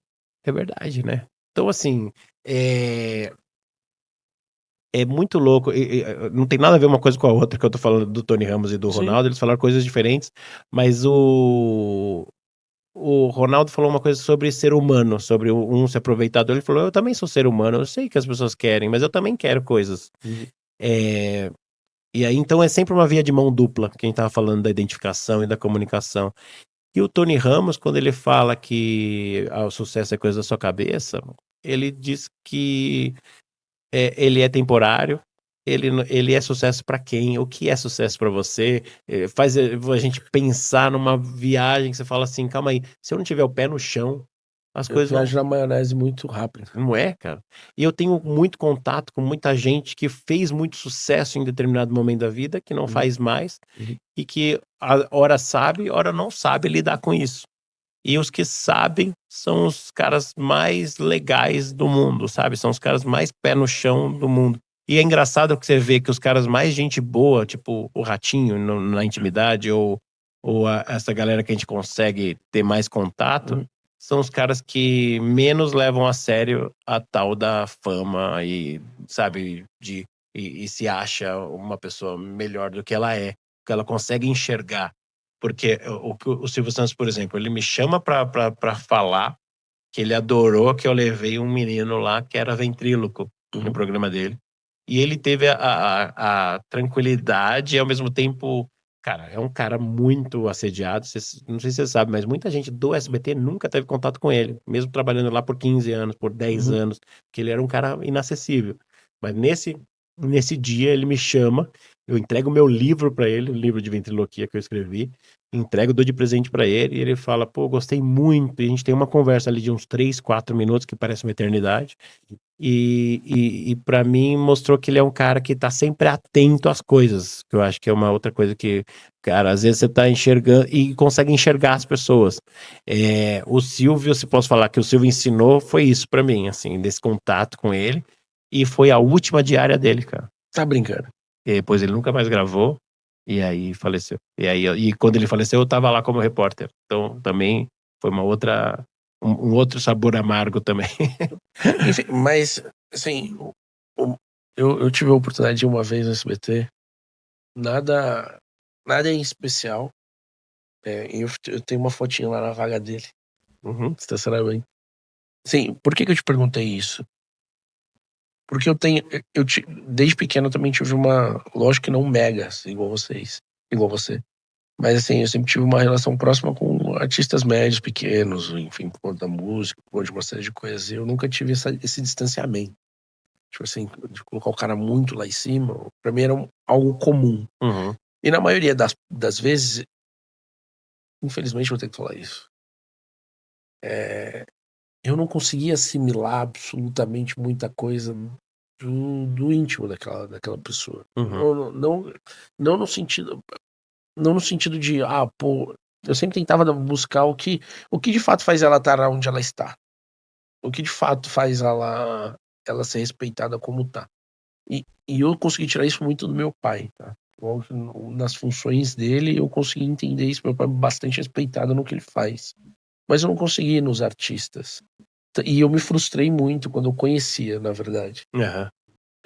É verdade, né? Então, assim, é muito louco. Não tem nada a ver uma coisa com a outra, que eu tô falando do Tony Ramos e do Sim. Ronaldo. Eles falaram coisas diferentes, mas o Ronaldo falou uma coisa sobre ser humano, sobre um se aproveitar dele. Ele falou: eu também sou ser humano, eu sei que as pessoas querem, mas eu também quero coisas. E aí, então, é sempre uma via de mão dupla, que a gente tava falando da identificação e da comunicação. E o Tony Ramos, quando ele fala que o sucesso é coisa da sua cabeça, ele diz que ele é temporário, ele é sucesso para quem? O que é sucesso para você? Faz a gente pensar numa viagem que você fala assim, calma aí, se eu não tiver o pé no chão, as Eu coisas não... viajo na maionese muito rápido. Não é, cara? E eu tenho muito contato com muita gente que fez muito sucesso em determinado momento da vida, que não faz mais, e que ora sabe, ora não sabe lidar com isso. E os que sabem são os caras mais legais do mundo, sabe? São os caras mais pé no chão do mundo. E é engraçado que você vê que os caras mais gente boa, tipo o Ratinho na intimidade, ou essa galera que a gente consegue ter mais contato, são os caras que menos levam a sério a tal da fama e, sabe, e se acha uma pessoa melhor do que ela é, que ela consegue enxergar. Porque o Silvio Santos, por exemplo, ele me chama pra falar que ele adorou que eu levei um menino lá que era ventríloco no programa dele. E ele teve a tranquilidade e, ao mesmo tempo, cara, é um cara muito assediado. Não sei se você sabe, mas muita gente do SBT nunca teve contato com ele, mesmo trabalhando lá por 15 anos, por 10 anos, porque ele era um cara inacessível. Mas nesse dia ele me chama, eu entrego o meu livro pra ele, o livro de ventriloquia que eu escrevi, dou de presente pra ele, e ele fala, pô, gostei muito, e a gente tem uma conversa ali de uns 3, 4 minutos, que parece uma eternidade, e para mim mostrou que ele é um cara que tá sempre atento às coisas, que eu acho que é uma outra coisa que, cara, às vezes você tá enxergando e consegue enxergar as pessoas. O Silvio, se posso falar que o Silvio ensinou, foi isso pra mim, assim, desse contato com ele, e foi a última diária dele, cara. Tá brincando? E depois ele nunca mais gravou, e aí faleceu. E quando ele faleceu, eu tava lá como repórter. Então também foi uma outra, um outro sabor amargo também. Enfim, mas, assim, eu tive a oportunidade de ir uma vez no SBT, nada em especial. Eu tenho uma fotinha lá na vaga dele, estacionamento. Sim, por que eu te perguntei isso? Porque desde pequeno eu também tive lógico que não mega, assim, igual você. Mas assim, eu sempre tive uma relação próxima com artistas médios, pequenos, enfim, por conta da música, por conta de uma série de coisas. E eu nunca tive esse distanciamento. Tipo assim, de colocar o cara muito lá em cima, pra mim era algo comum. E na maioria das vezes, infelizmente eu vou ter que falar isso, eu não conseguia assimilar absolutamente muita coisa do íntimo daquela pessoa. Não no sentido de, pô, eu sempre tentava buscar o que de fato faz ela estar onde ela está. O que de fato faz ela ser respeitada como tá. E eu consegui tirar isso muito do meu pai, tá? Nas funções dele, eu consegui entender isso. Meu pai é bastante respeitado no que ele faz. Mas eu não consegui nos artistas. E eu me frustrei muito quando eu conhecia, na verdade.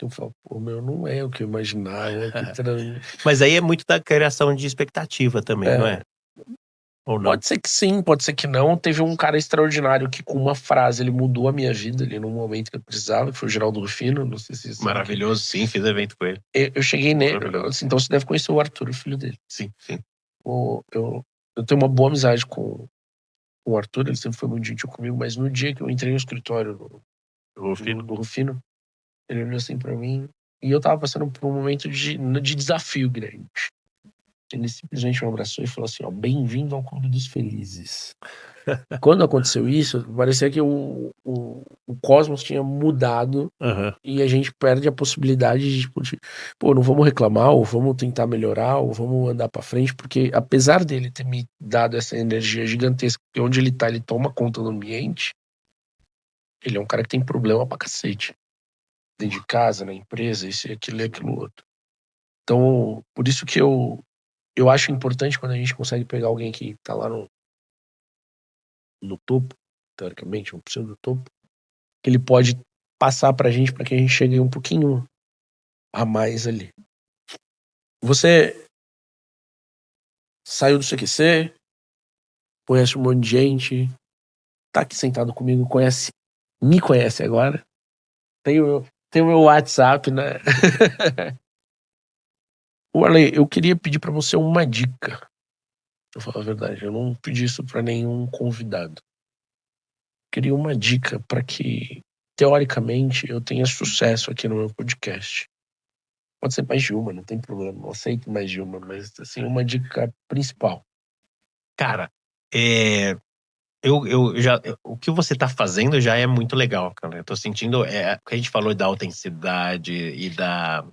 Eu falo, pô, não é o que eu imaginava. Mas aí é muito da criação de expectativa também, não é? Ou não? Pode ser que sim, pode ser que não. Teve um cara extraordinário que, com uma frase, ele mudou a minha vida ali num momento que eu precisava, que foi o Geraldo Rufino. Não sei se Maravilhoso, sim, fiz evento com ele. Eu cheguei nele, assim, então você deve conhecer o Arthur, o filho dele. Sim. Eu tenho uma boa amizade com o Arthur, ele sempre foi muito gentil comigo, mas no dia que eu entrei no escritório do Rufino, ele olhou assim pra mim, e eu tava passando por um momento de desafio grande. Ele simplesmente me abraçou e falou assim, bem-vindo ao Clube dos Felizes. Quando aconteceu isso, parecia que o cosmos tinha mudado e a gente perde a possibilidade de, pô, não vamos reclamar, ou vamos tentar melhorar, ou vamos andar pra frente, porque apesar dele ter me dado essa energia gigantesca, porque onde ele tá, ele toma conta do ambiente, ele é um cara que tem problema pra cacete. Dentro de casa, na empresa, isso e aquilo e aquilo outro. Então, por isso que eu acho importante quando a gente consegue pegar alguém que tá lá no topo teoricamente, um pseudo-topo, que ele pode passar pra gente para que a gente chegue um pouquinho a mais ali. Você saiu do CQC, conhece um monte de gente, tá aqui sentado comigo, me conhece agora. Tem o meu WhatsApp, né? Arley, eu queria pedir pra você uma dica. Pra falar a verdade, eu não pedi isso pra nenhum convidado. Queria uma dica pra que, teoricamente, eu tenha sucesso aqui no meu podcast. Pode ser mais de uma, não tem problema. Eu aceito mais de uma, mas assim, uma dica principal. Cara, o que você tá fazendo já é muito legal, cara. Eu tô sentindo, o que a gente falou da autenticidade e da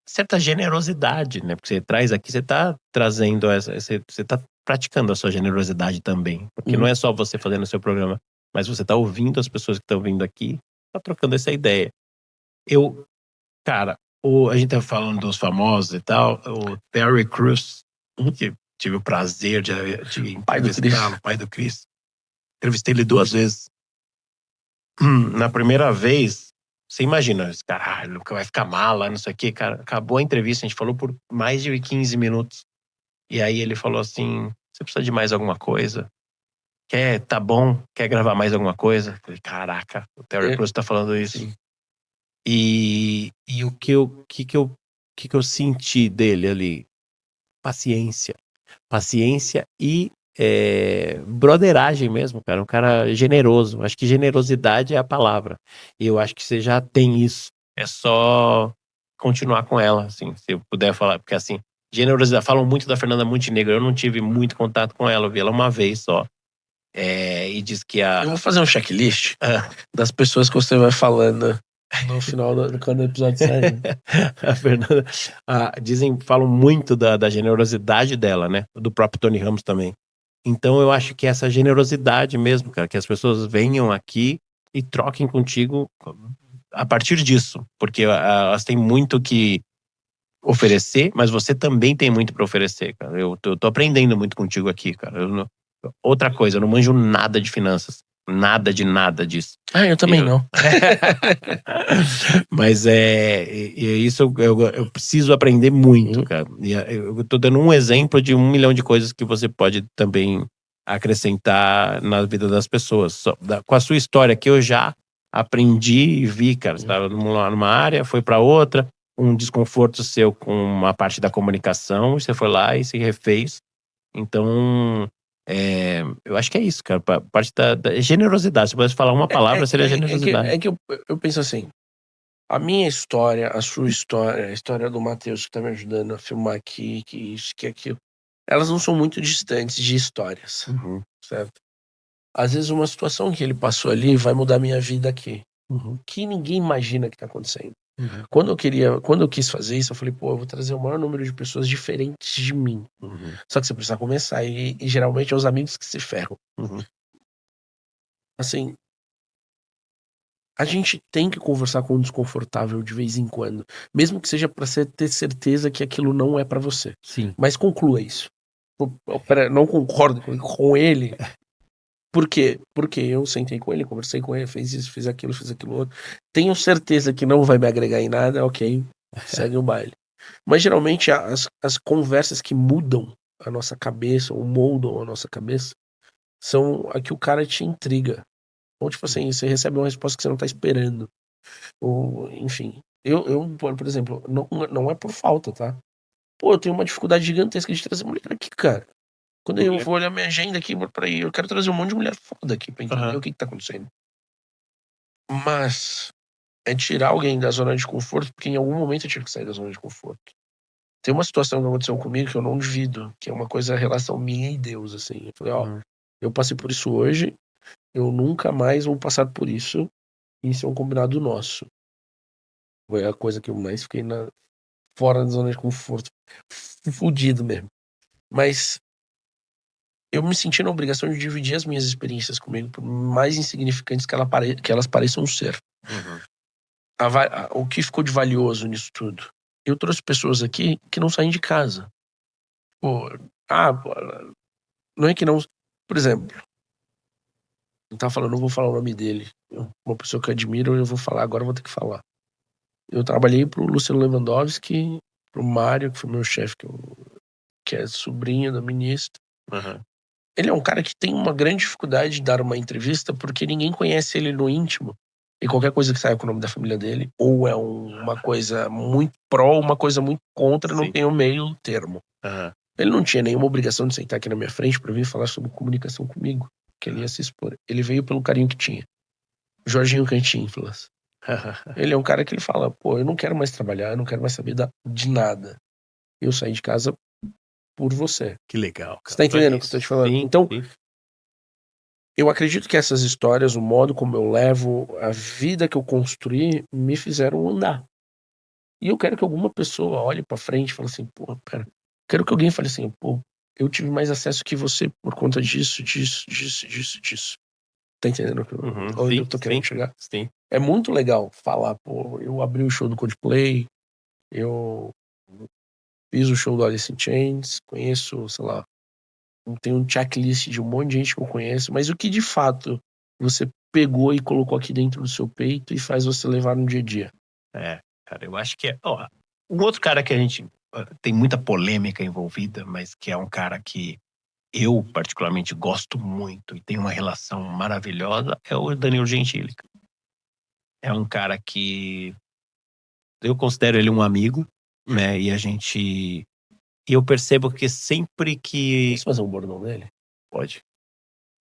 certa generosidade, né? Porque você traz aqui, você tá trazendo você tá praticando a sua generosidade também. Porque não é só você fazendo o seu programa, mas você tá ouvindo as pessoas que estão vindo aqui, tá trocando essa ideia. Cara, a gente tá falando dos famosos e tal, o Terry Crews, que tive o prazer de entrevistá-lo, pai do Chris. Entrevistei ele 2 vezes. Na primeira vez, você imagina, esse caralho, vai ficar mala, não sei o quê. Cara, acabou a entrevista, a gente falou por mais de 15 minutos. E aí ele falou assim, você precisa de mais alguma coisa? Tá bom? Quer gravar mais alguma coisa? Eu falei, caraca, o Terry Crews tá falando isso. Sim. E o que eu senti dele ali? Paciência e broderagem mesmo, cara. Um cara generoso. Acho que generosidade é a palavra. E eu acho que você já tem isso. É só continuar com ela, assim, se eu puder falar. Porque, assim, generosidade. Falam muito da Fernanda Montenegro. Eu não tive muito contato com ela. Eu vi ela uma vez só. E diz que Eu vou fazer um checklist das pessoas que você vai falando no final quando o episódio sair. A Fernanda, falam muito da generosidade dela, né? Do próprio Tony Ramos também. Então eu acho que essa generosidade mesmo, cara, que as pessoas venham aqui e troquem contigo a partir disso, porque elas têm muito que oferecer, mas você também tem muito para oferecer, cara. Eu tô aprendendo muito contigo aqui, cara. Outra coisa, eu não manjo nada de finanças. Nada disso. Eu também não. Mas isso eu preciso aprender muito, cara. E eu tô dando um exemplo de 1 milhão de coisas que você pode também acrescentar na vida das pessoas. Com a sua história que eu já aprendi e vi, cara. Você estava numa área, foi para outra, um desconforto seu com uma parte da comunicação, você foi lá e se refez. Então, eu acho que é isso, cara. Parte da generosidade. Se pudesse falar uma palavra, seria generosidade. É que eu penso assim, a minha história, a sua história, a história do Matheus que tá me ajudando a filmar aqui, que isso, que aquilo, elas não são muito distantes de histórias, certo? Às vezes uma situação que ele passou ali vai mudar minha vida aqui, que ninguém imagina que tá acontecendo. Quando eu quis fazer isso, eu falei, eu vou trazer o maior número de pessoas diferentes de mim. Só que você precisa começar, e geralmente é os amigos que se ferram. Assim, a gente tem que conversar com o desconfortável de vez em quando, mesmo que seja pra você ter certeza que aquilo não é pra você. Sim. Mas conclua isso. Não concordo com ele. Por quê? Porque eu sentei com ele, conversei com ele, fez isso, fiz aquilo outro. Tenho certeza que não vai me agregar em nada, ok, segue o baile. Mas geralmente as conversas que mudam a nossa cabeça, ou moldam a nossa cabeça, são a que o cara te intriga. Ou tipo assim, você recebe uma resposta que você não tá esperando. Ou, enfim. Eu por exemplo, não é por falta, tá? Eu tenho uma dificuldade gigantesca de trazer mulher aqui, cara. Quando eu vou olhar minha agenda aqui, eu quero trazer um monte de mulher foda aqui pra entender o que tá acontecendo. Mas é tirar alguém da zona de conforto, porque em algum momento eu tive que sair da zona de conforto. Tem uma situação que aconteceu comigo que eu não divido, que é uma coisa, relação minha e Deus, assim. Eu falei, eu passei por isso hoje, eu nunca mais vou passar por isso, e isso é um combinado nosso. Foi a coisa que eu mais fiquei fora da zona de conforto. Fudido mesmo. Mas eu me senti na obrigação de dividir as minhas experiências comigo, por mais insignificantes que elas pareçam ser. O que ficou de valioso nisso tudo? Eu trouxe pessoas aqui que não saem de casa. Não é que não... Por exemplo, Eu tava falando, não vou falar o nome dele. Uma pessoa que eu admiro, eu vou falar, agora eu vou ter que falar. Eu trabalhei pro Luciano Lewandowski, pro Mário, que foi meu chefe, que é sobrinho da ministra. Uhum. Ele é um cara que tem uma grande dificuldade de dar uma entrevista porque ninguém conhece ele no íntimo. E qualquer coisa que saia com o nome da família dele, ou é uma coisa muito pró, uma coisa muito contra, não Sim. tem o meio termo. Uhum. Ele não tinha nenhuma obrigação de sentar aqui na minha frente pra vir falar sobre comunicação comigo, que ele ia se expor. Ele veio pelo carinho que tinha. Jorginho Cantinflas. Ele é um cara que ele fala, pô, eu não quero mais trabalhar, eu não quero mais saber de nada. Eu saí de casa por você. Que legal. Você tá entendendo o que eu tô te falando? Sim, Então, sim. eu acredito que essas histórias, o modo como eu levo, a vida que eu construí, me fizeram andar. E eu quero que alguma pessoa olhe pra frente e fale assim, pô, pera. Quero que alguém fale assim, pô, eu tive mais acesso que você por conta disso. Tá entendendo onde eu tô querendo chegar? Sim. É muito legal falar, pô, eu abri o show do Coldplay, eu fiz o show do Alice in Chains, conheço, sei lá, tem um checklist de um monte de gente que eu conheço, mas o que de fato você pegou e colocou aqui dentro do seu peito e faz você levar no dia a dia? Cara, eu acho que é... Ó, um outro cara que a gente tem muita polêmica envolvida, mas que é um cara que eu particularmente gosto muito e tenho uma relação maravilhosa, é o Danilo Gentili. É um cara que eu considero ele um amigo, né? E eu percebo que sempre que... Posso fazer um bordão dele? Pode.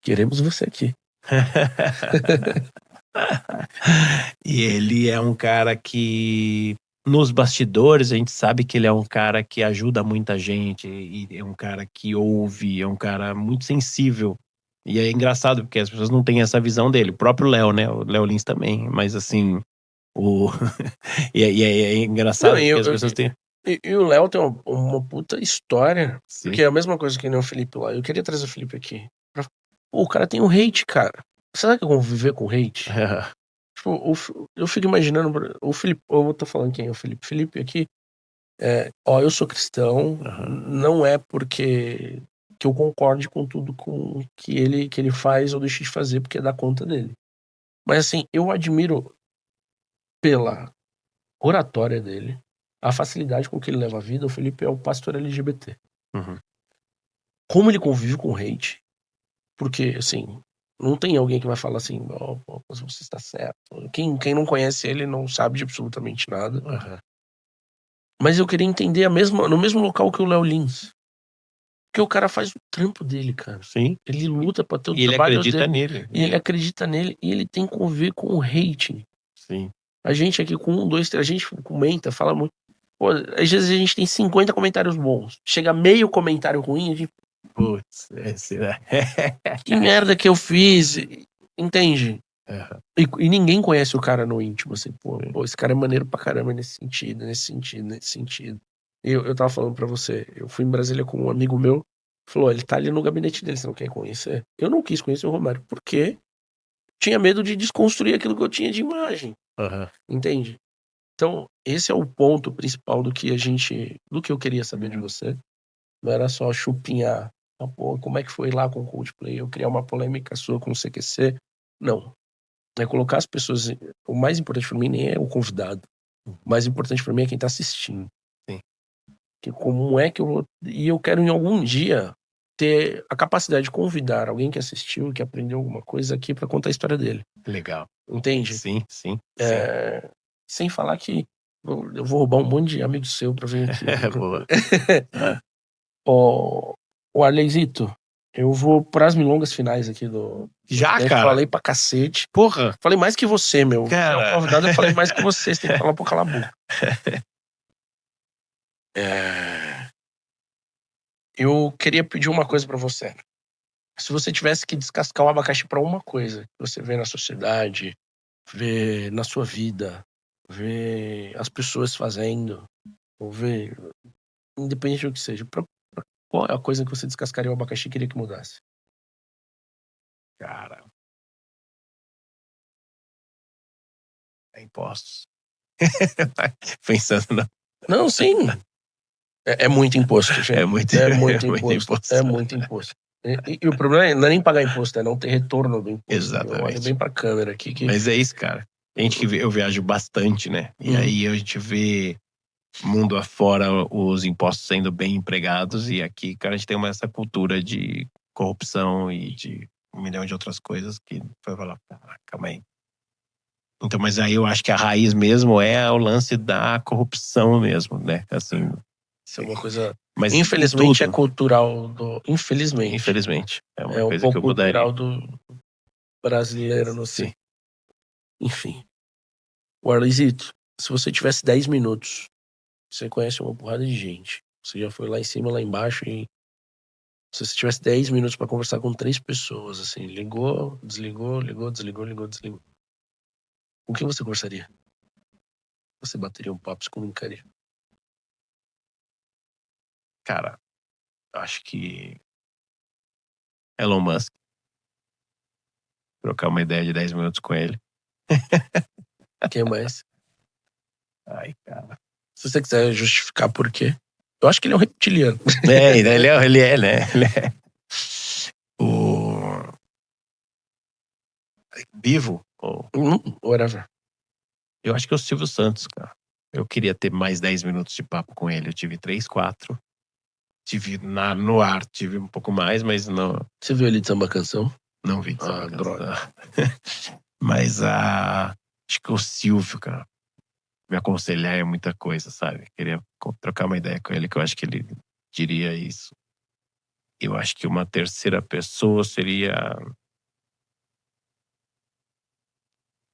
Queremos você aqui. E ele é um cara que nos bastidores a gente sabe que ele é um cara que ajuda muita gente e é um cara que ouve, é um cara muito sensível. E é engraçado porque as pessoas não têm essa visão dele. O próprio Léo, né? O Léo Lins também, mas assim, é engraçado Não, porque as pessoas têm... E o Léo tem uma puta história, Sim. porque é a mesma coisa que nem o Felipe lá. Eu queria trazer o Felipe aqui. Pô, o cara tem um hate, cara. Será que eu vou viver com hate? Tipo, eu fico imaginando, o Felipe, eu tô falando quem é o Felipe. Felipe aqui, eu sou cristão, não é porque que eu concorde com tudo com que ele faz ou deixe de fazer, porque dá conta dele. Mas assim, eu admiro pela oratória dele, a facilidade com que ele leva a vida. O Felipe é o pastor LGBT. Uhum. Como ele convive com hate, porque assim, não tem alguém que vai falar assim, você está certo. Quem não conhece ele não sabe de absolutamente nada. Uhum. Mas eu queria entender no mesmo local que o Léo Lins. Porque o cara faz o trampo dele, cara. Sim. Ele luta pra ter o E ele trabalho acredita dele. nele. E ele acredita nele. E ele tem que conviver com o hate. Sim. A gente aqui com 1, 2, 3, a gente comenta, fala muito. Pô, às vezes a gente tem 50 comentários bons. Chega meio comentário ruim, a gente... Putz, que merda que eu fiz. Entende? Uhum. E ninguém conhece o cara no íntimo, assim, pô, esse cara é maneiro pra caramba nesse sentido. Eu tava falando pra você, eu fui em Brasília com um amigo meu, falou, ele tá ali no gabinete dele, você não quer conhecer? Eu não quis conhecer o Romário, porque tinha medo de desconstruir aquilo que eu tinha de imagem. Uhum. Entende? Então, esse é o ponto principal do que eu queria saber de você. Não era só chupinhar, pô, como é que foi lá com o Coldplay, eu criar uma polêmica sua com o CQC. Não. É colocar as pessoas... O mais importante pra mim nem é o convidado. O mais importante pra mim é quem tá assistindo. Sim. Que como é que eu vou... E eu quero em algum dia ter a capacidade de convidar alguém que assistiu, que aprendeu alguma coisa aqui pra contar a história dele. Legal. Entende? Sim. Sem falar que eu vou roubar um monte de amigo seu pra vir aqui. Boa. O Arleyzito, eu vou pras milongas finais aqui do... Já, eu cara? falei pra cacete. Porra. Falei mais que você, meu. Cara. Convidado, eu falei mais que você. Você tem que falar pra calar a boca. Eu queria pedir uma coisa pra você. Se você tivesse que descascar o abacaxi pra uma coisa que você vê na sociedade, vê na sua vida, vê as pessoas fazendo, ou vê, independente do que seja, qual é a coisa que você descascaria o abacaxi e queria que mudasse? Cara. É impostos. Pensando Não, sim. É muito imposto, gente. É muito É muito imposto. imposto. É muito imposto. E o problema não é nem pagar imposto, é não ter retorno do imposto. Exatamente. Eu olho bem pra câmera aqui. Mas é isso, cara. Eu viajo bastante, né? E aí a gente vê mundo afora os impostos sendo bem empregados. E aqui, cara, a gente tem essa cultura de corrupção e de 1 milhão de outras coisas que vai falar, calma aí. Então, mas aí eu acho que a raiz mesmo é o lance da corrupção mesmo, né? Assim, isso é uma coisa... Mas infelizmente é cultural do... Infelizmente. Infelizmente. É uma É um coisa pouco que eu mudaria. cultural do brasileiro, não sei. Enfim. O Arlezito, se você tivesse 10 minutos, você conhece uma porrada de gente. Você já foi lá em cima, lá embaixo e... Se você tivesse 10 minutos pra conversar com 3 pessoas, assim, ligou, desligou, ligou, desligou, ligou, desligou. O que você conversaria? Você bateria um papo, se comunicaria? Cara, acho que Elon Musk. Trocar uma ideia de 10 minutos com ele. Quem mais? Ai, cara. Se você quiser justificar por quê. Eu acho que ele é um reptiliano. Ele é, né? Ele é. O... Vivo? Whatever. Eu acho que é o Silvio Santos, cara. Eu queria ter mais 10 minutos de papo com ele. Eu tive 3, 4. Tive no ar, tive um pouco mais, mas não. Você viu ele de Samba Canção? Não vi. Droga. Mas acho que o Silvio, cara, me aconselhar é muita coisa, sabe? Queria trocar uma ideia com ele, que eu acho que ele diria isso. Eu acho que uma terceira pessoa seria...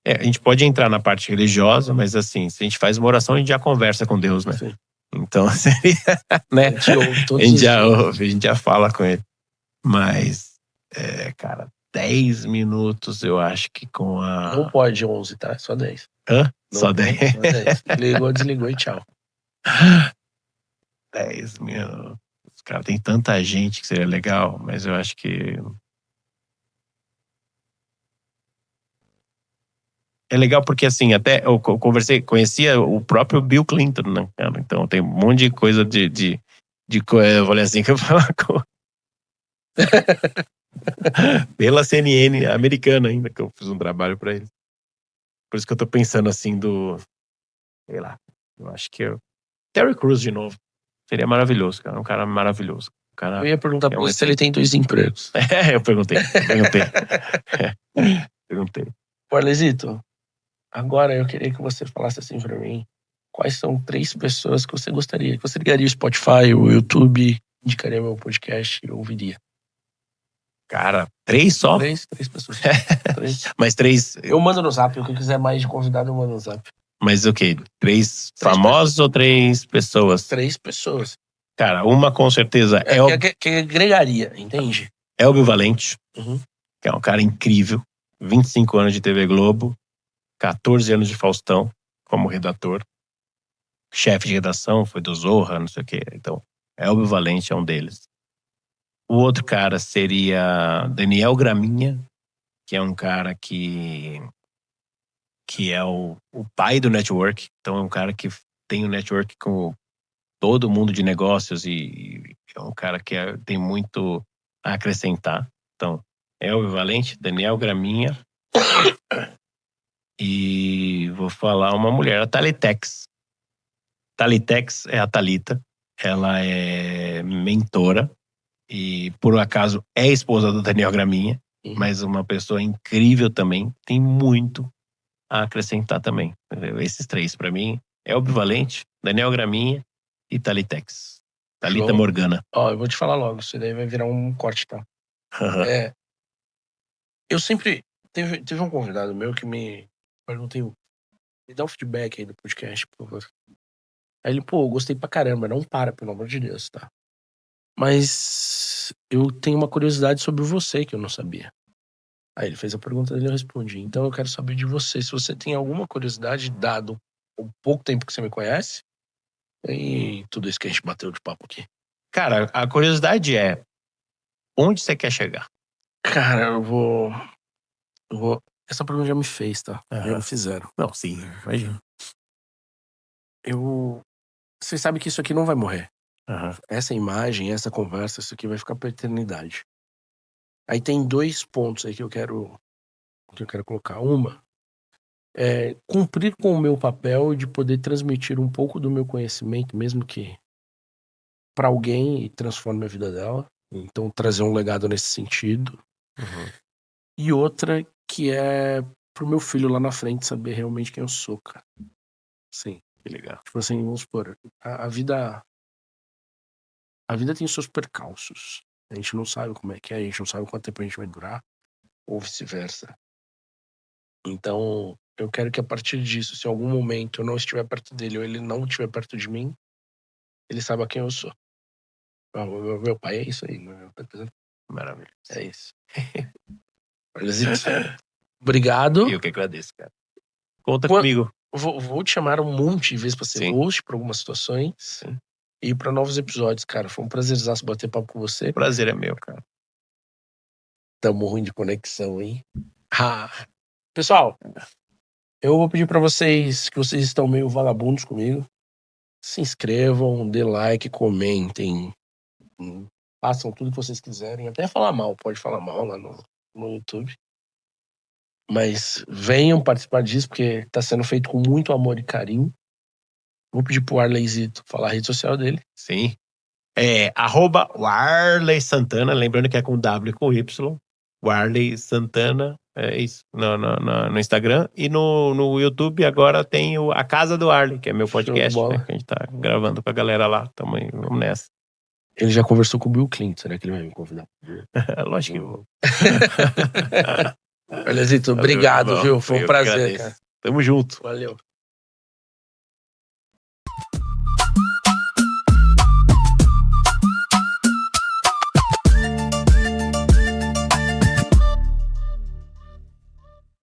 a gente pode entrar na parte religiosa, mas assim, se a gente faz uma oração, a gente já conversa com Deus, né? Sim. Então seria, né? A gente já fala com ele. Mas, cara, 10 minutos eu acho que com a... Não pode 11, tá? Só 10. Hã? Não Só pode, 10? Só 10. Ligou, desligou e tchau. 10 minutos. Cara, tem tanta gente que seria legal, mas eu acho que... É legal porque, assim, até eu conhecia o próprio Bill Clinton, né, cara? Então tem um monte de coisa de eu falei assim, que eu falar com... Pela CNN americana ainda, que eu fiz um trabalho pra eles. Por isso que eu tô pensando assim sei lá, eu acho que Terry Crews de novo. Seria maravilhoso, cara. Um cara maravilhoso. Eu ia perguntar pra você se ele tem 2 empregos. Eu perguntei. Perguntei. Arlezito, agora eu queria que você falasse assim pra mim, quais são 3 pessoas que você gostaria, que você ligaria o Spotify, o YouTube, indicaria meu podcast e eu ouviria. Cara, 3 só? 3 pessoas. 3. Mas 3... Eu mando no zap, o que quiser mais de convidado eu mando no zap. Mas o quê? 3 famosos ou 3 pessoas? 3 pessoas. Cara, uma com certeza que agregaria, entende? Elbio Valente, Uhum. que é um cara incrível. 25 anos de TV Globo, 14 anos de Faustão como redator. Chefe de redação, foi do Zorra, não sei o quê. Então, Elbio Valente é um deles. O outro cara seria Daniel Graminha, que é um cara que é o pai do network. Então é um cara que tem um network com todo mundo de negócios e é um cara que tem muito a acrescentar. Então, Elbio Valente, Daniel Graminha e vou falar uma mulher, a Thalitex. Thalitex é a Thalita. Ela é mentora e por acaso é esposa do Daniel Graminha, mas uma pessoa incrível também, tem muito a acrescentar também. Esses 3 pra mim, Elbio Valente, Daniel Graminha e Thalitex. Thalita Morgana. Eu vou te falar logo, isso daí vai virar um corte, tá? Eu sempre... Teve um convidado meu que me perguntei, me dá um feedback aí do podcast, por favor. Aí ele, eu gostei pra caramba, não para, pelo amor de Deus, tá? Mas eu tenho uma curiosidade sobre você que eu não sabia. Aí ele fez a pergunta dele e eu respondi. Então eu quero saber de você, se você tem alguma curiosidade, dado o pouco tempo que você me conhece, e tudo isso que a gente bateu de papo aqui. Cara, a curiosidade é, onde você quer chegar? Cara, eu vou... Essa pergunta já me fez, tá? Já me fizeram. Não, sim, imagina. Você sabe que isso aqui não vai morrer. Uhum. Essa imagem, essa conversa, isso aqui vai ficar pra eternidade. Aí tem 2 pontos aí que eu quero colocar. Uma é cumprir com o meu papel de poder transmitir um pouco do meu conhecimento, mesmo que para alguém e transforme a vida dela. Então, trazer um legado nesse sentido. E outra que é pro meu filho lá na frente saber realmente quem eu sou, cara. Sim. Que legal. Tipo assim, vamos supor, a vida tem os seus percalços. A gente não sabe como é que é, a gente não sabe quanto tempo a gente vai durar, ou vice-versa. Então, eu quero que a partir disso, se em algum momento eu não estiver perto dele ou ele não estiver perto de mim, ele saiba quem eu sou. Meu pai é isso aí. Maravilha. É isso. Zito, obrigado. Eu que agradeço, cara. Conta comigo. Vou te chamar um monte de vezes pra ser Sim. host pra algumas situações. Sim. E pra novos episódios, cara. Foi um prazerzaço bater papo com você. O prazer é meu, cara. Tamo ruim de conexão, hein? Pessoal, eu vou pedir pra vocês que vocês estão meio vagabundos comigo. Se inscrevam, dê like, comentem. Façam tudo que vocês quiserem. Até falar mal, pode falar mal lá no YouTube. Mas venham participar disso, porque tá sendo feito com muito amor e carinho. Vou pedir pro Arleyzito falar a rede social dele. Sim. É @Warley Santana, lembrando que é com W e com Y. Warley Santana, é isso, no Instagram. E no YouTube agora tem a Casa do Warley, que é meu podcast, né, que a gente tá gravando com a galera lá. Vamos nessa. Ele já conversou com o Bill Clinton, será que ele vai me convidar? Lógico que eu vou. Arleyzito, obrigado, viu? Foi um prazer, cara. Tamo junto. Valeu.